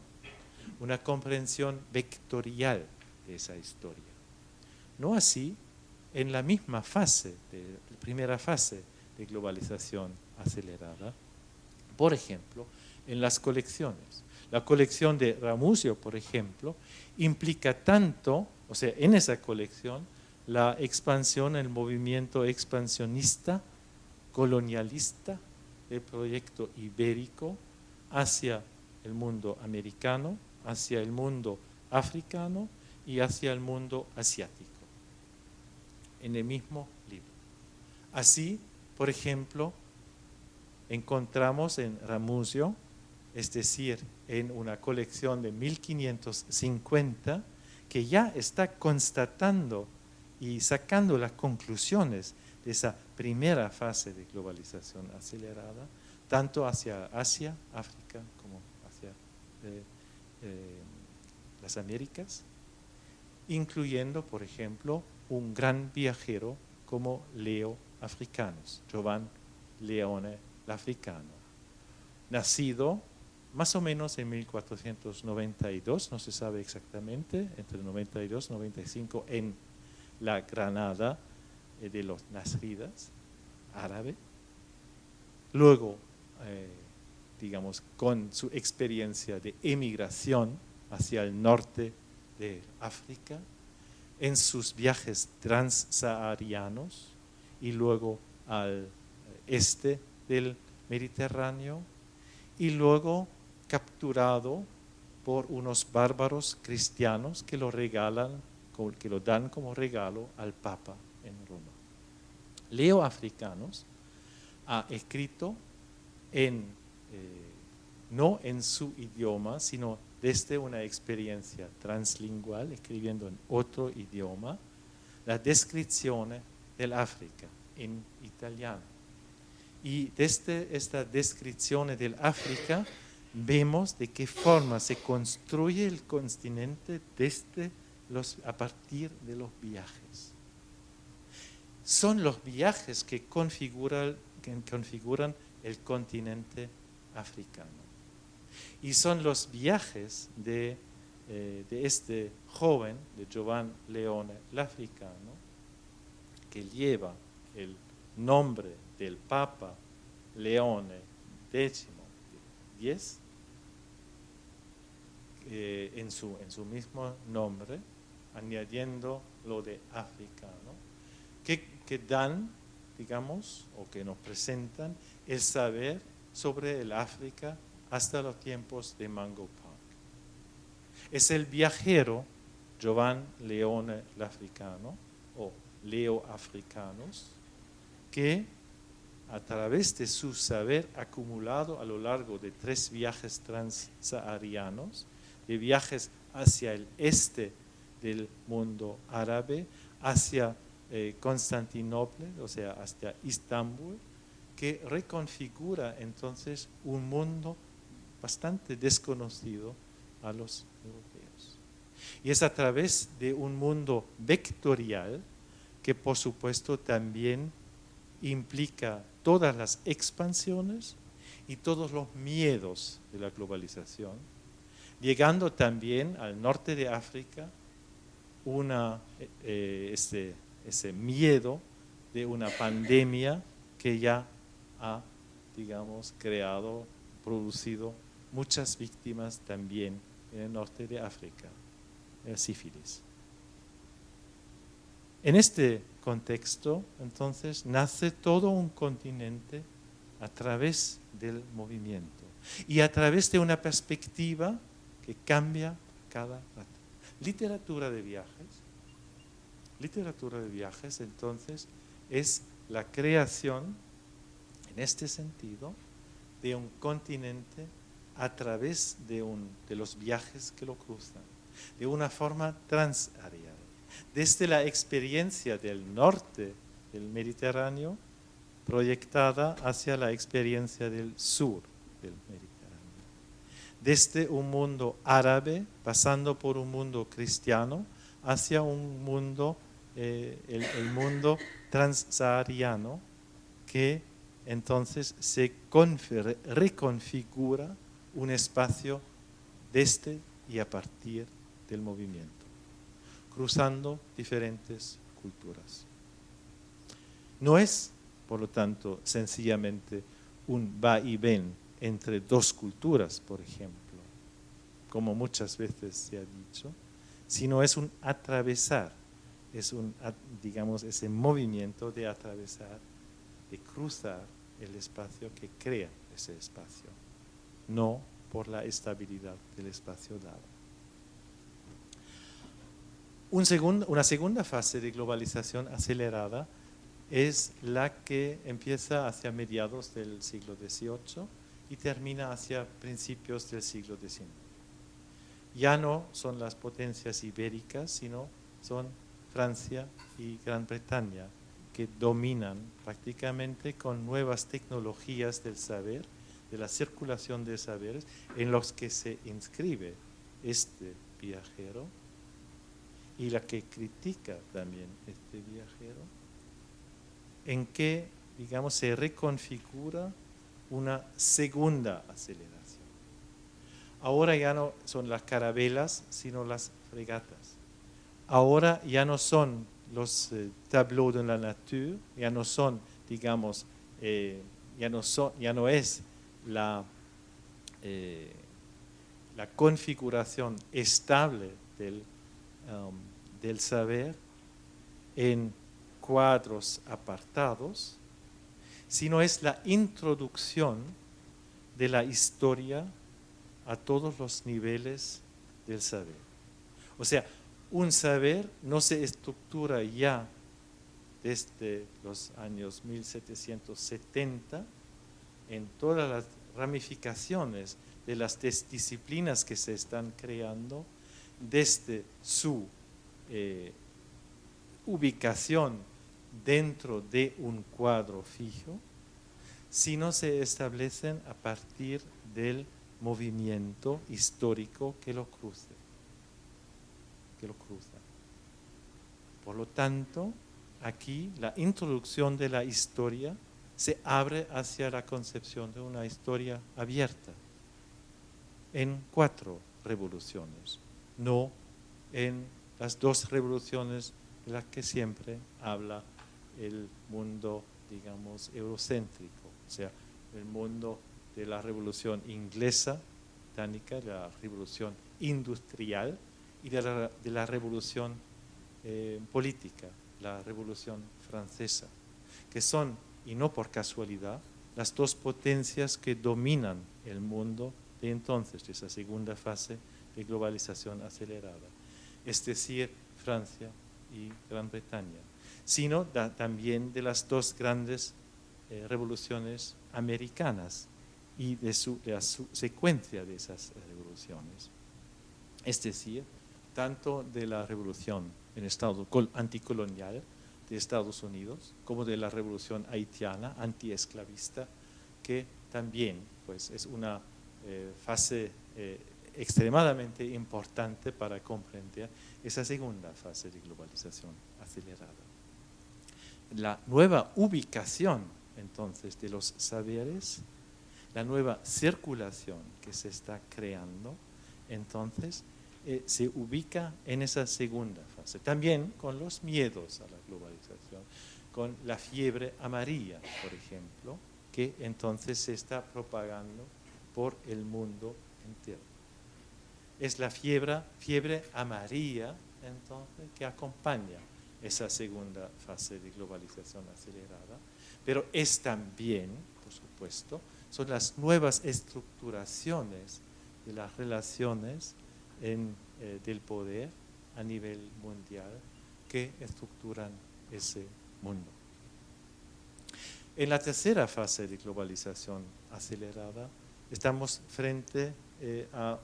una comprensión vectorial de esa historia. No así en la misma fase, la primera fase de globalización acelerada, por ejemplo, en las colecciones. La colección de Ramusio, por ejemplo, implica tanto, o sea, en esa colección, la expansión, el movimiento expansionista, colonialista del proyecto ibérico hacia el mundo americano, hacia el mundo africano y hacia el mundo asiático, en el mismo libro. Así, por ejemplo, encontramos en Ramusio, es decir, en una colección de 1550, que ya está constatando y sacando las conclusiones de esa primera fase de globalización acelerada, tanto hacia Asia, África, como hacia las Américas, incluyendo, por ejemplo, un gran viajero como Leo Africanus, Giovanni Leone l'Africano, nacido más o menos en 1492, no se sabe exactamente, entre 92 y 95, en la Granada de los Nasridas, árabe. Luego, digamos, con su experiencia de emigración hacia el norte de África, en sus viajes transsaharianos y luego al este del Mediterráneo, y luego capturado por unos bárbaros cristianos que lo regalan, que lo dan como regalo al Papa en Roma. Leo Africanus ha escrito no en su idioma, sino desde una experiencia translingual, escribiendo en otro idioma, la descrizione dell'Africa en italiano. Y desde esta descripción del África vemos de qué forma se construye el continente a partir de los viajes. Son los viajes que configuran el continente africano. Y son los viajes de este joven, de Giovanni Leone l'Africano, que lleva el nombre del Papa Leone X, en su mismo nombre, añadiendo lo de africano, que dan, digamos, o que nos presentan el saber sobre el África hasta los tiempos de Mango Park. Es el viajero Giovanni Leone l'Africano, o Leo Africanus, que a través de su saber acumulado a lo largo de 3 viajes transsaharianos, de viajes hacia el este del mundo árabe, hacia Constantinopla, o sea, hasta Istambul, que reconfigura entonces un mundo bastante desconocido a los europeos. Y es a través de un mundo vectorial que por supuesto también implica todas las expansiones y todos los miedos de la globalización, llegando también al norte de África ese miedo de una pandemia que ya ha, digamos, producido muchas víctimas también en el norte de África, el sífilis. En este contexto, entonces, nace todo un continente a través del movimiento y a través de una perspectiva que cambia cada rato. Literatura de viajes, entonces, es la creación, en este sentido, de un continente a través de los viajes que lo cruzan, de una forma transarial. Desde la experiencia del norte del Mediterráneo, proyectada hacia la experiencia del sur del Mediterráneo. Desde un mundo árabe, pasando por un mundo cristiano, hacia un mundo, el mundo transsahariano, que entonces se reconfigura un espacio desde y a partir del movimiento, cruzando diferentes culturas. No es, por lo tanto, sencillamente un va y ven entre 2 culturas, por ejemplo, como muchas veces se ha dicho, sino es un atravesar es digamos, ese movimiento de atravesar, de cruzar el espacio que crea ese espacio, no por la estabilidad del espacio dado. Una segunda fase de globalización acelerada es la que empieza hacia mediados del siglo XVIII y termina hacia principios del siglo XIX. Ya no son las potencias ibéricas, sino son Francia y Gran Bretaña, que dominan prácticamente con nuevas tecnologías del saber, de la circulación de saberes, en los que se inscribe este viajero y la que critica también este viajero, en que, digamos, se reconfigura una segunda aceleración. Ahora ya no son las carabelas, sino las fregatas. Ahora ya no son los tableaux de la nature, ya no son, digamos, ya no es la configuración estable del saber en cuadros apartados, sino es la introducción de la historia a todos los niveles del saber. O sea, un saber no se estructura ya desde los años 1770 en todas las ramificaciones de las disciplinas que se están creando, desde su ubicación dentro de un cuadro fijo, sino se establecen a partir del movimiento histórico que lo cruza. Por lo tanto, aquí la introducción de la historia se abre hacia la concepción de una historia abierta en 4 revoluciones, no en las 2 revoluciones de las que siempre habla el mundo, digamos, eurocéntrico, o sea, el mundo de la revolución inglesa, británica, de la revolución industrial y de la revolución política, la revolución francesa, que son, y no por casualidad, las 2 potencias que dominan el mundo de entonces, de esa segunda fase de globalización acelerada, es decir, Francia y Gran Bretaña, sino también de las 2 grandes revoluciones americanas y de la secuencia de esas revoluciones. Es decir, tanto de la revolución anticolonial de Estados Unidos como de la revolución haitiana antiesclavista, que también pues, es una fase extremadamente importante para comprender esa segunda fase de globalización acelerada. La nueva ubicación entonces de los saberes, la nueva circulación que se está creando, entonces se ubica en esa segunda fase. También con los miedos a la globalización, con la fiebre amarilla, por ejemplo, que entonces se está propagando por el mundo entero. Es la fiebre amarilla, entonces, que acompaña esa segunda fase de globalización acelerada, pero es también, por supuesto, son las nuevas estructuraciones de las relaciones del poder a nivel mundial que estructuran ese mundo. En la tercera fase de globalización acelerada estamos frente a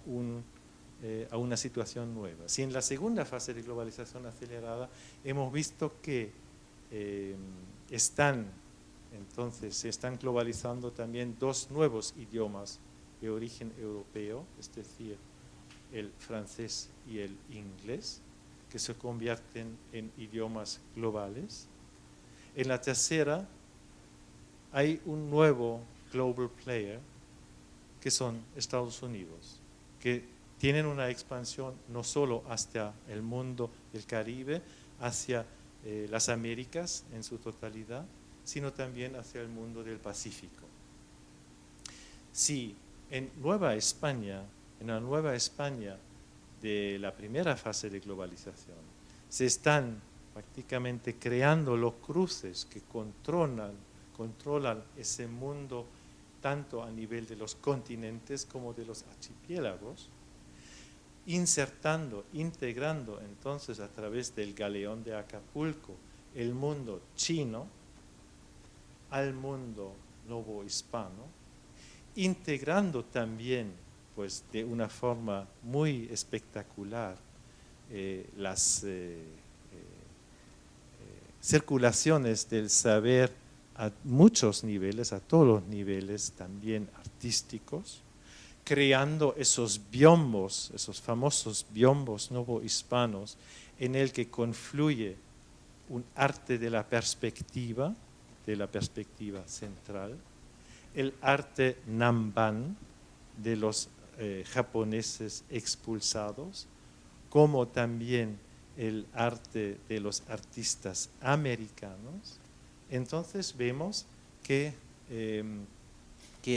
una situación nueva. Si en la segunda fase de globalización acelerada hemos visto que se están globalizando también 2 nuevos idiomas de origen europeo, es decir, el francés y el inglés, que se convierten en idiomas globales. En la tercera hay un nuevo global player, que son Estados Unidos, que tienen una expansión no solo hacia el mundo del Caribe, hacia las Américas en su totalidad, sino también hacia el mundo del Pacífico. Si en la Nueva España de la primera fase de globalización se están prácticamente creando los cruces que controlan ese mundo tanto a nivel de los continentes como de los archipiélagos, integrando entonces a través del galeón de Acapulco el mundo chino al mundo novohispano, integrando también pues de una forma muy espectacular las circulaciones del saber a muchos niveles, a todos los niveles también artísticos, creando esos biombos, esos famosos biombos novohispanos en el que confluye un arte de la perspectiva central, el arte Namban de los japoneses expulsados, como también el arte de los artistas americanos. Entonces vemos que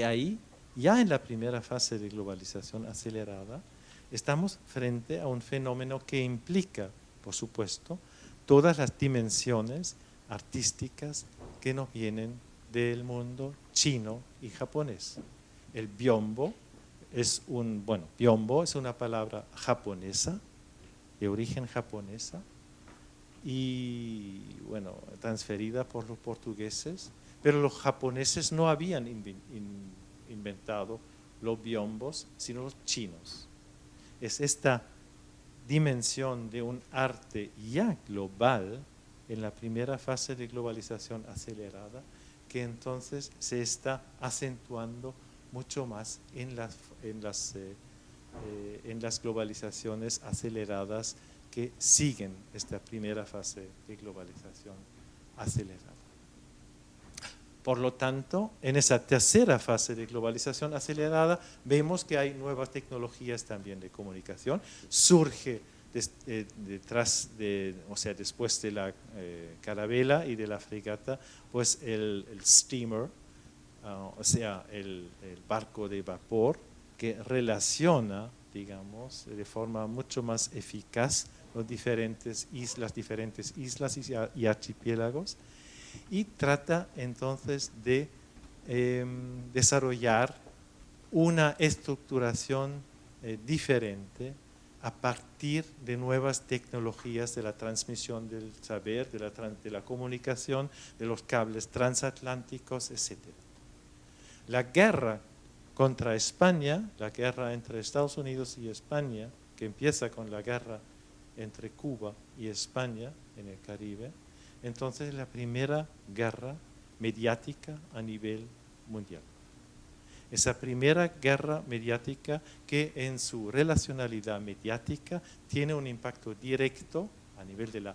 ahí, ya en la primera fase de globalización acelerada, estamos frente a un fenómeno que implica, por supuesto, todas las dimensiones artísticas que nos vienen del mundo chino y japonés. El biombo biombo es una palabra japonesa, de origen japonesa, y transferida por los portugueses, pero los japoneses no habían inventado los biombos, sino los chinos. Es esta dimensión de un arte ya global en la primera fase de globalización acelerada que entonces se está acentuando mucho más en las globalizaciones aceleradas que siguen esta primera fase de globalización acelerada. Por lo tanto, en esa tercera fase de globalización acelerada vemos que hay nuevas tecnologías también de comunicación. Surge después de la carabela y de la fregata, pues el steamer, el barco de vapor que relaciona, digamos, de forma mucho más eficaz las diferentes islas y archipiélagos, y trata entonces de desarrollar una estructuración diferente a partir de nuevas tecnologías de la transmisión del saber, de la comunicación, de los cables transatlánticos, etc. La guerra contra España, la guerra entre Estados Unidos y España, que empieza con la guerra entre Cuba y España en el Caribe, entonces la primera guerra mediática a nivel mundial. Esa primera guerra mediática que en su relacionalidad mediática tiene un impacto directo a nivel de la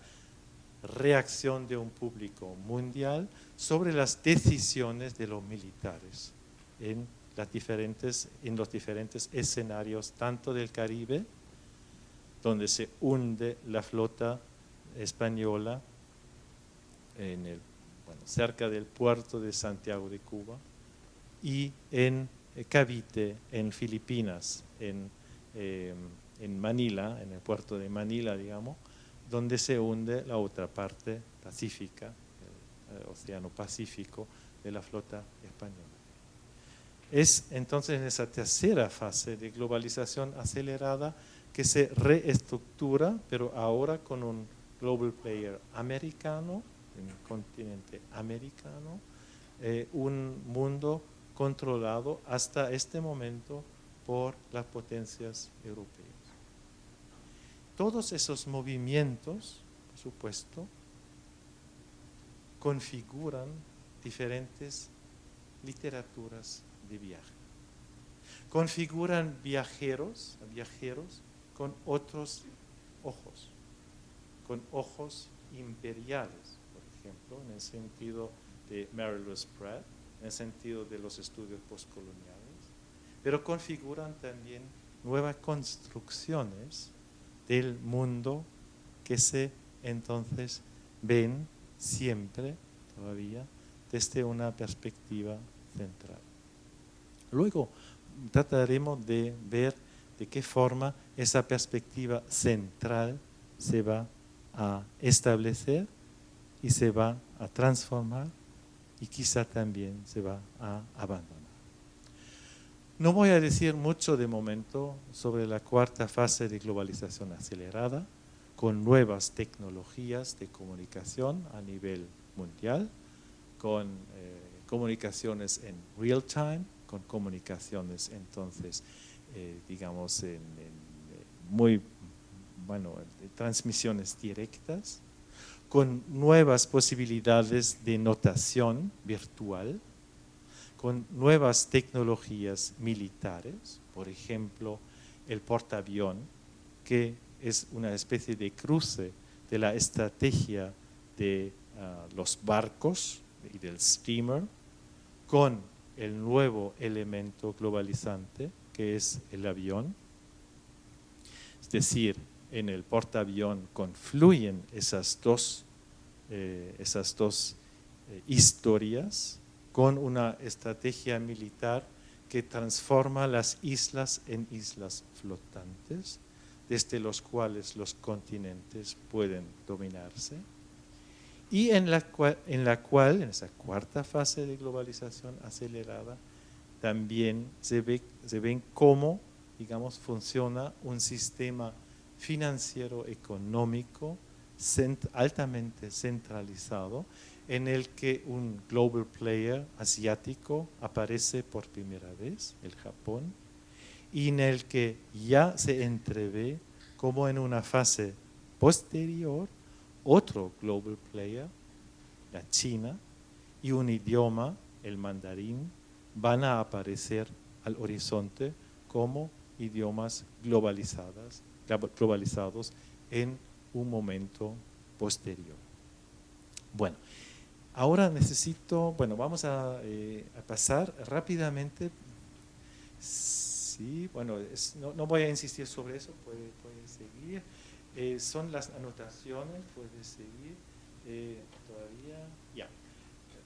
reacción de un público mundial sobre las decisiones de los militares en los diferentes escenarios, tanto del Caribe, donde se hunde la flota española cerca del puerto de Santiago de Cuba, y en Cavite, en Filipinas, en Manila, en el puerto de Manila, digamos, donde se hunde la otra parte pacífica, el Océano Pacífico de la flota española. Es entonces en esa tercera fase de globalización acelerada que se reestructura, pero ahora con un global player americano, en el continente americano, un mundo controlado hasta este momento por las potencias europeas. Todos esos movimientos, por supuesto, configuran diferentes literaturas de viaje. Configuran viajeros con otros ojos, con ojos imperiales, por ejemplo, en el sentido de Mary Louise Pratt, en el sentido de los estudios postcoloniales, pero configuran también nuevas construcciones del mundo que se entonces ven siempre, todavía, desde una perspectiva central. Luego trataremos de ver de qué forma esa perspectiva central se va a establecer y se va a transformar y quizá también se va a abandonar. No voy a decir mucho de momento sobre la cuarta fase de globalización acelerada, con nuevas tecnologías de comunicación a nivel mundial, con comunicaciones en real time, con comunicaciones entonces, digamos, transmisiones directas, con nuevas posibilidades de notación virtual, con nuevas tecnologías militares, por ejemplo, el portaavión, que es una especie de cruce de la estrategia de los barcos y del steamer, con el nuevo elemento globalizante, que es el avión. Es decir, en el portaavión confluyen esas dos historias con una estrategia militar que transforma las islas en islas flotantes, desde los cuales los continentes pueden dominarse, y en esa cuarta fase de globalización acelerada, también se ven cómo, digamos, funciona un sistema financiero económico altamente centralizado, en el que un global player asiático aparece por primera vez, el Japón, y en el que ya se entrevé como en una fase posterior otro global player, la China, y un idioma, el mandarín, van a aparecer al horizonte como idiomas globalizados en un momento posterior. Bueno, ahora vamos a pasar rápidamente. Sí, bueno, no voy a insistir sobre eso, puede seguir. Son las anotaciones, puede seguir todavía. Ya.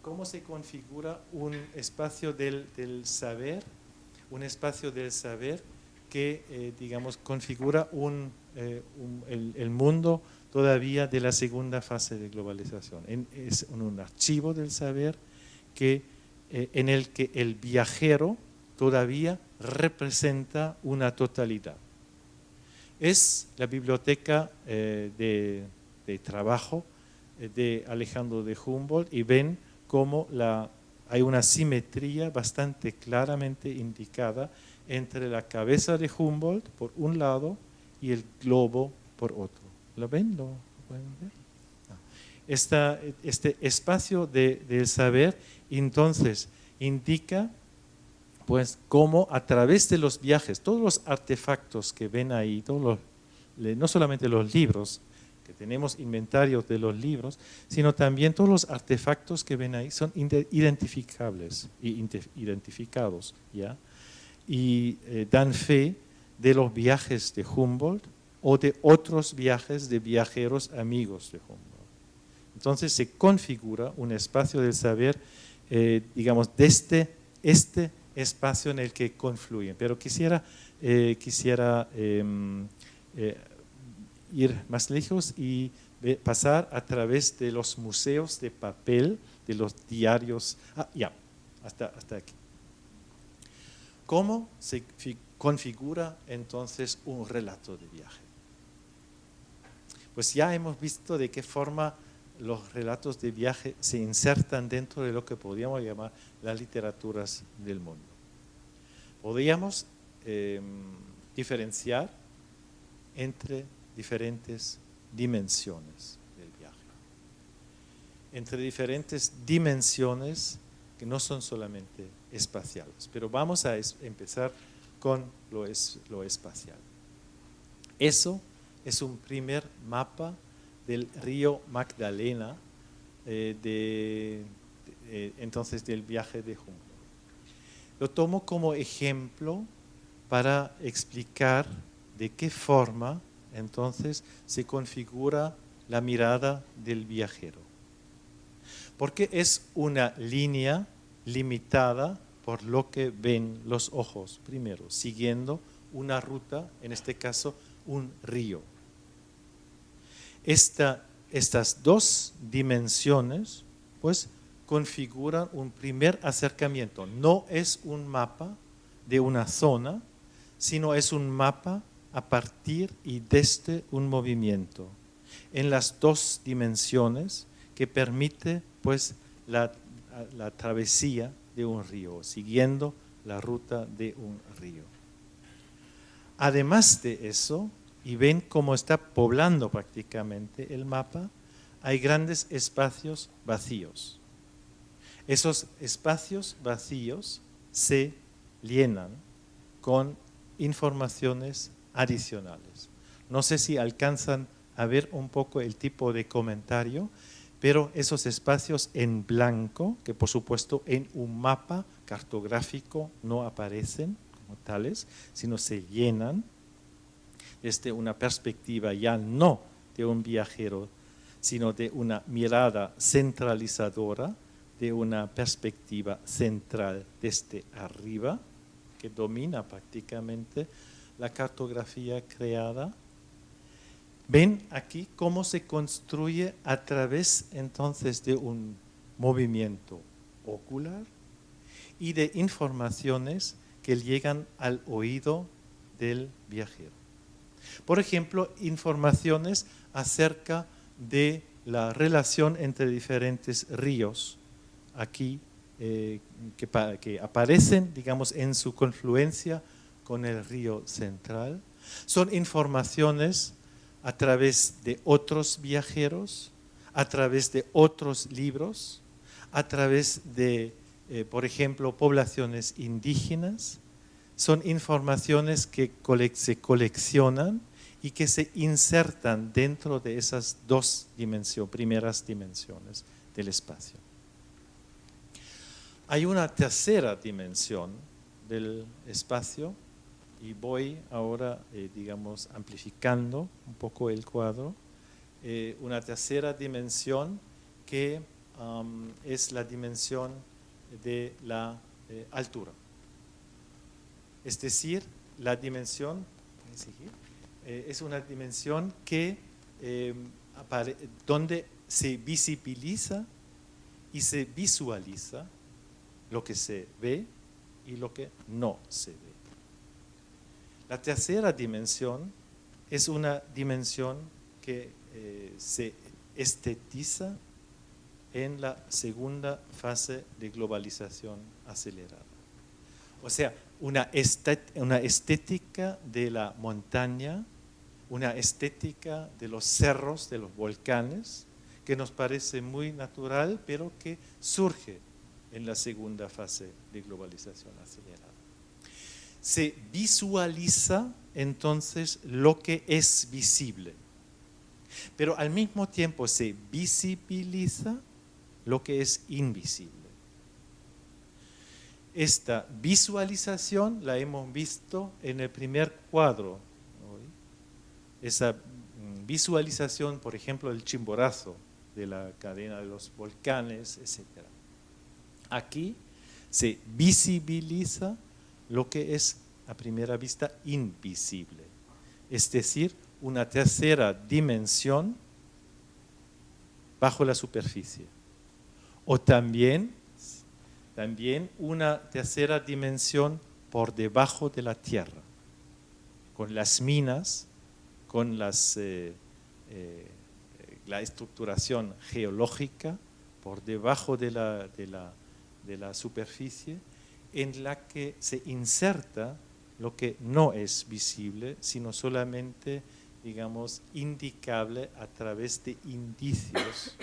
¿Cómo se configura un espacio del saber? Un espacio del saber que, digamos, configura el mundo todavía de la segunda fase de globalización. Es un archivo del saber en el que el viajero todavía representa una totalidad. Es la biblioteca de trabajo de Alejandro de Humboldt, y ven cómo hay una simetría bastante claramente indicada entre la cabeza de Humboldt por un lado y el globo por otro. ¿Lo ven? ¿Lo pueden ver? Este espacio del saber entonces indica pues cómo a través de los viajes, todos los artefactos que ven ahí, no solamente los libros, que tenemos inventarios de los libros, sino también todos los artefactos que ven ahí son identificables y identificados, ¿ya? Y dan fe de los viajes de Humboldt o de otros viajes de viajeros amigos de Humboldt. Entonces se configura un espacio del saber, digamos, desde este espacio en el que confluyen. Pero quisiera ir más lejos y pasar a través de los museos de papel, de los diarios. Hasta aquí. ¿Cómo se configura entonces un relato de viaje? Pues ya hemos visto de qué forma los relatos de viaje se insertan dentro de lo que podríamos llamar las literaturas del mundo. Podríamos diferenciar entre diferentes dimensiones del viaje, entre diferentes dimensiones que no son solamente espaciales, pero vamos a empezar con lo espacial. Eso es un primer mapa del río Magdalena, entonces del viaje de Humboldt. Lo tomo como ejemplo para explicar de qué forma entonces se configura la mirada del viajero. Porque es una línea limitada por lo que ven los ojos primero, siguiendo una ruta, en este caso un río. Estas dos dimensiones pues configuran un primer acercamiento. No es un mapa de una zona, sino es un mapa a partir y desde un movimiento en las dos dimensiones que permite pues la travesía de un río, siguiendo la ruta de un río. Además de eso, y ven cómo está poblando prácticamente el mapa, hay grandes espacios vacíos. Esos espacios vacíos se llenan con informaciones adicionales. No sé si alcanzan a ver un poco el tipo de comentario, pero esos espacios en blanco, que por supuesto en un mapa cartográfico no aparecen como tales, sino se llenan desde una perspectiva ya no de un viajero, sino de una mirada centralizadora, de una perspectiva central desde arriba, que domina prácticamente la cartografía creada. Ven aquí cómo se construye a través entonces de un movimiento ocular y de informaciones que llegan al oído del viajero. Por ejemplo, informaciones acerca de la relación entre diferentes ríos aquí que aparecen, digamos, en su confluencia con el río central. Son informaciones a través de otros viajeros, a través de otros libros, a través de, por ejemplo, poblaciones indígenas. Son informaciones que se coleccionan y que se insertan dentro de esas dos primeras dimensiones del espacio. Hay una tercera dimensión del espacio y voy ahora, digamos, amplificando un poco el cuadro. Una tercera dimensión que es la dimensión de la altura. Es decir, la dimensión, es una dimensión que, donde se visibiliza y se visualiza lo que se ve y lo que no se ve. La tercera dimensión es una dimensión que se estetiza en la segunda fase de globalización acelerada. O sea, una estética de la montaña, una estética de los cerros, de los volcanes, que nos parece muy natural, pero que surge en la segunda fase de globalización acelerada. Se visualiza entonces lo que es visible, pero al mismo tiempo se visibiliza lo que es invisible. Esta visualización la hemos visto en el primer cuadro. Esa visualización, por ejemplo, del Chimborazo, de la cadena de los volcanes, etc. Aquí se visibiliza lo que es a primera vista invisible, es decir, una tercera dimensión bajo la superficie, o también una tercera dimensión por debajo de la tierra, con las minas, con la estructuración geológica por debajo de la superficie, en la que se inserta lo que no es visible, sino solamente, digamos, indicable a través de indicios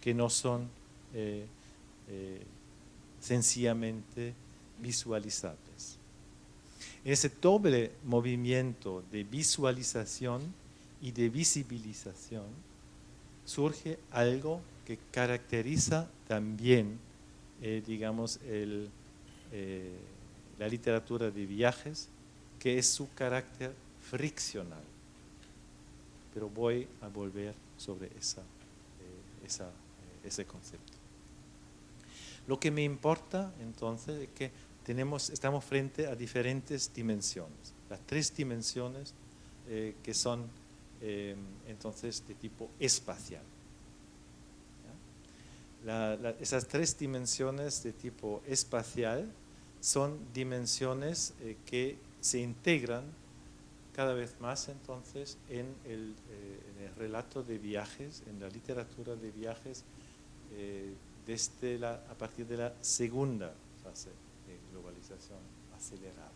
que no son sencillamente visualizables. En ese doble movimiento de visualización y de visibilización surge algo que caracteriza también, digamos, la literatura de viajes, que es su carácter friccional. Pero voy a volver sobre ese concepto. Lo que me importa entonces es que estamos frente a diferentes dimensiones. Las tres dimensiones que son entonces de tipo espacial. Esas tres dimensiones de tipo espacial son dimensiones que se integran cada vez más entonces en el relato de viajes, en la literatura de viajes, a partir de la segunda fase de globalización acelerada.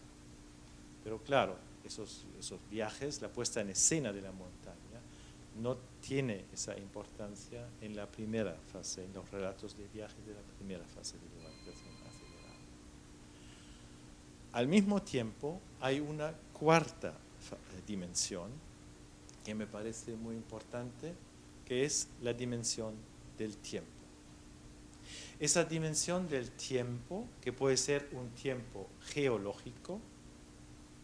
Pero claro, esos viajes, la puesta en escena de la montaña, no tiene esa importancia en la primera fase, en los relatos de viajes de la primera fase de globalización acelerada. Al mismo tiempo, hay una cuarta dimensión que me parece muy importante, que es la dimensión del tiempo. Esa dimensión del tiempo, que puede ser un tiempo geológico,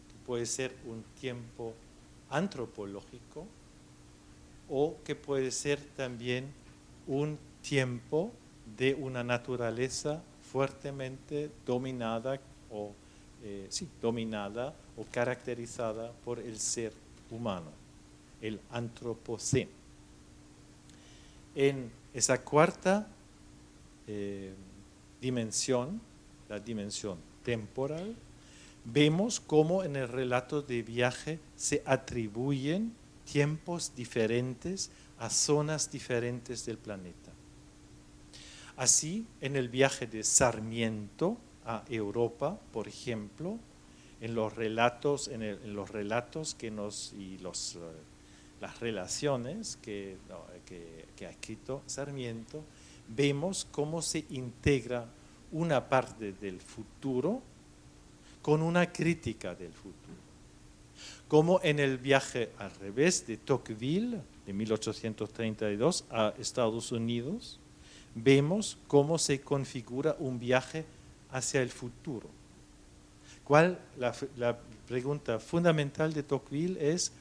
que puede ser un tiempo antropológico, o que puede ser también un tiempo de una naturaleza fuertemente dominada o caracterizada por el ser humano, el antropoceno. En esa cuarta dimensión, la dimensión temporal, vemos cómo en el relato de viaje se atribuyen tiempos diferentes a zonas diferentes del planeta. Así, en el viaje de Sarmiento a Europa, por ejemplo, en los relatos las relaciones que ha escrito Sarmiento, vemos cómo se integra una parte del futuro con una crítica del futuro. Como en el viaje al revés de Tocqueville, de 1832, a Estados Unidos, vemos cómo se configura un viaje hacia el futuro. La pregunta fundamental de Tocqueville es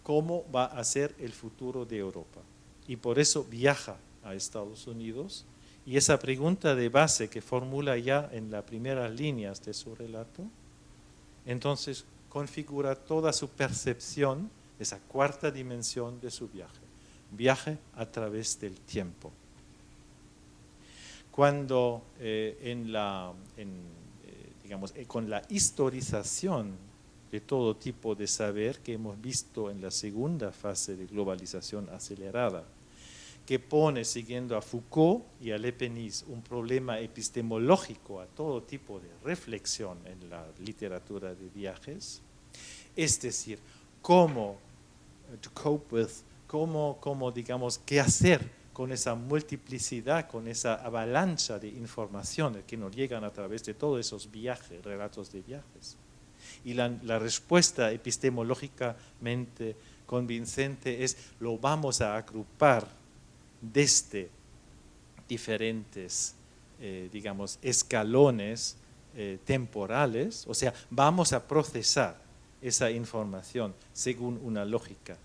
cómo va a ser el futuro de Europa. Y por eso viaja a Estados Unidos. Y esa pregunta de base que formula ya en las primeras líneas de su relato, entonces configura toda su percepción, esa cuarta dimensión de su viaje a través del tiempo. Cuando con la historización de todo tipo de saber que hemos visto en la segunda fase de globalización acelerada, que pone, siguiendo a Foucault y a Leibniz, un problema epistemológico a todo tipo de reflexión en la literatura de viajes, es decir, cómo to cope with, qué hacer con esa multiplicidad, con esa avalancha de informaciones que nos llegan a través de todos esos viajes, relatos de viajes. Y la respuesta epistemológicamente convincente es: lo vamos a agrupar desde diferentes, escalones temporales, o sea, vamos a procesar esa información según una lógica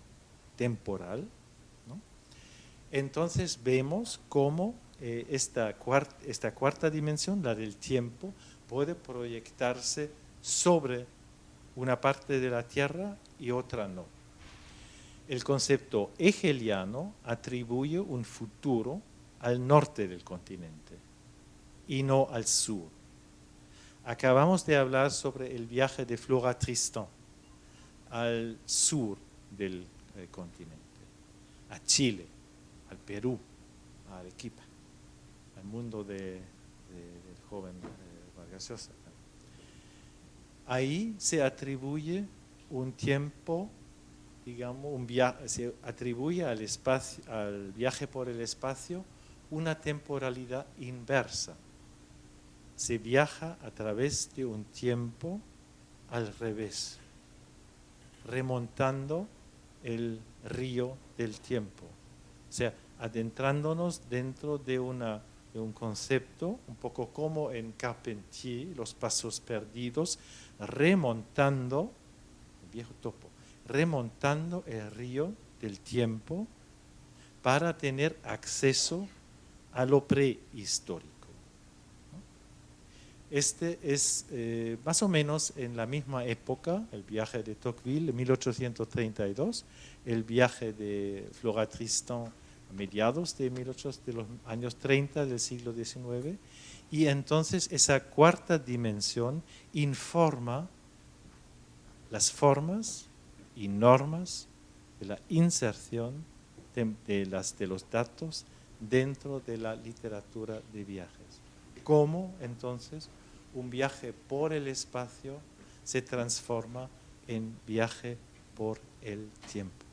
temporal, ¿no? Entonces vemos cómo esta cuarta dimensión, la del tiempo, puede proyectarse sobre una parte de la Tierra y otra no. El concepto hegeliano atribuye un futuro al norte del continente y no al sur. Acabamos de hablar sobre el viaje de Flora Tristan al sur del continente, a Chile, al Perú, a Arequipa, al mundo del joven Vargas Llosa. Ahí se atribuye un tiempo, se atribuye al viaje por el espacio una temporalidad inversa. Se viaja a través de un tiempo al revés, remontando el río del tiempo. O sea, adentrándonos dentro de un concepto, un poco como en Carpentier, los pasos perdidos, remontando, el viejo topo, remontando el río del tiempo para tener acceso a lo prehistórico. Este es más o menos en la misma época, el viaje de Tocqueville, en 1832, el viaje de Flora Tristan a mediados de los años 30 del siglo XIX, y entonces esa cuarta dimensión informa las formas y normas de la inserción de los datos dentro de la literatura de viajes. Cómo entonces un viaje por el espacio se transforma en viaje por el tiempo.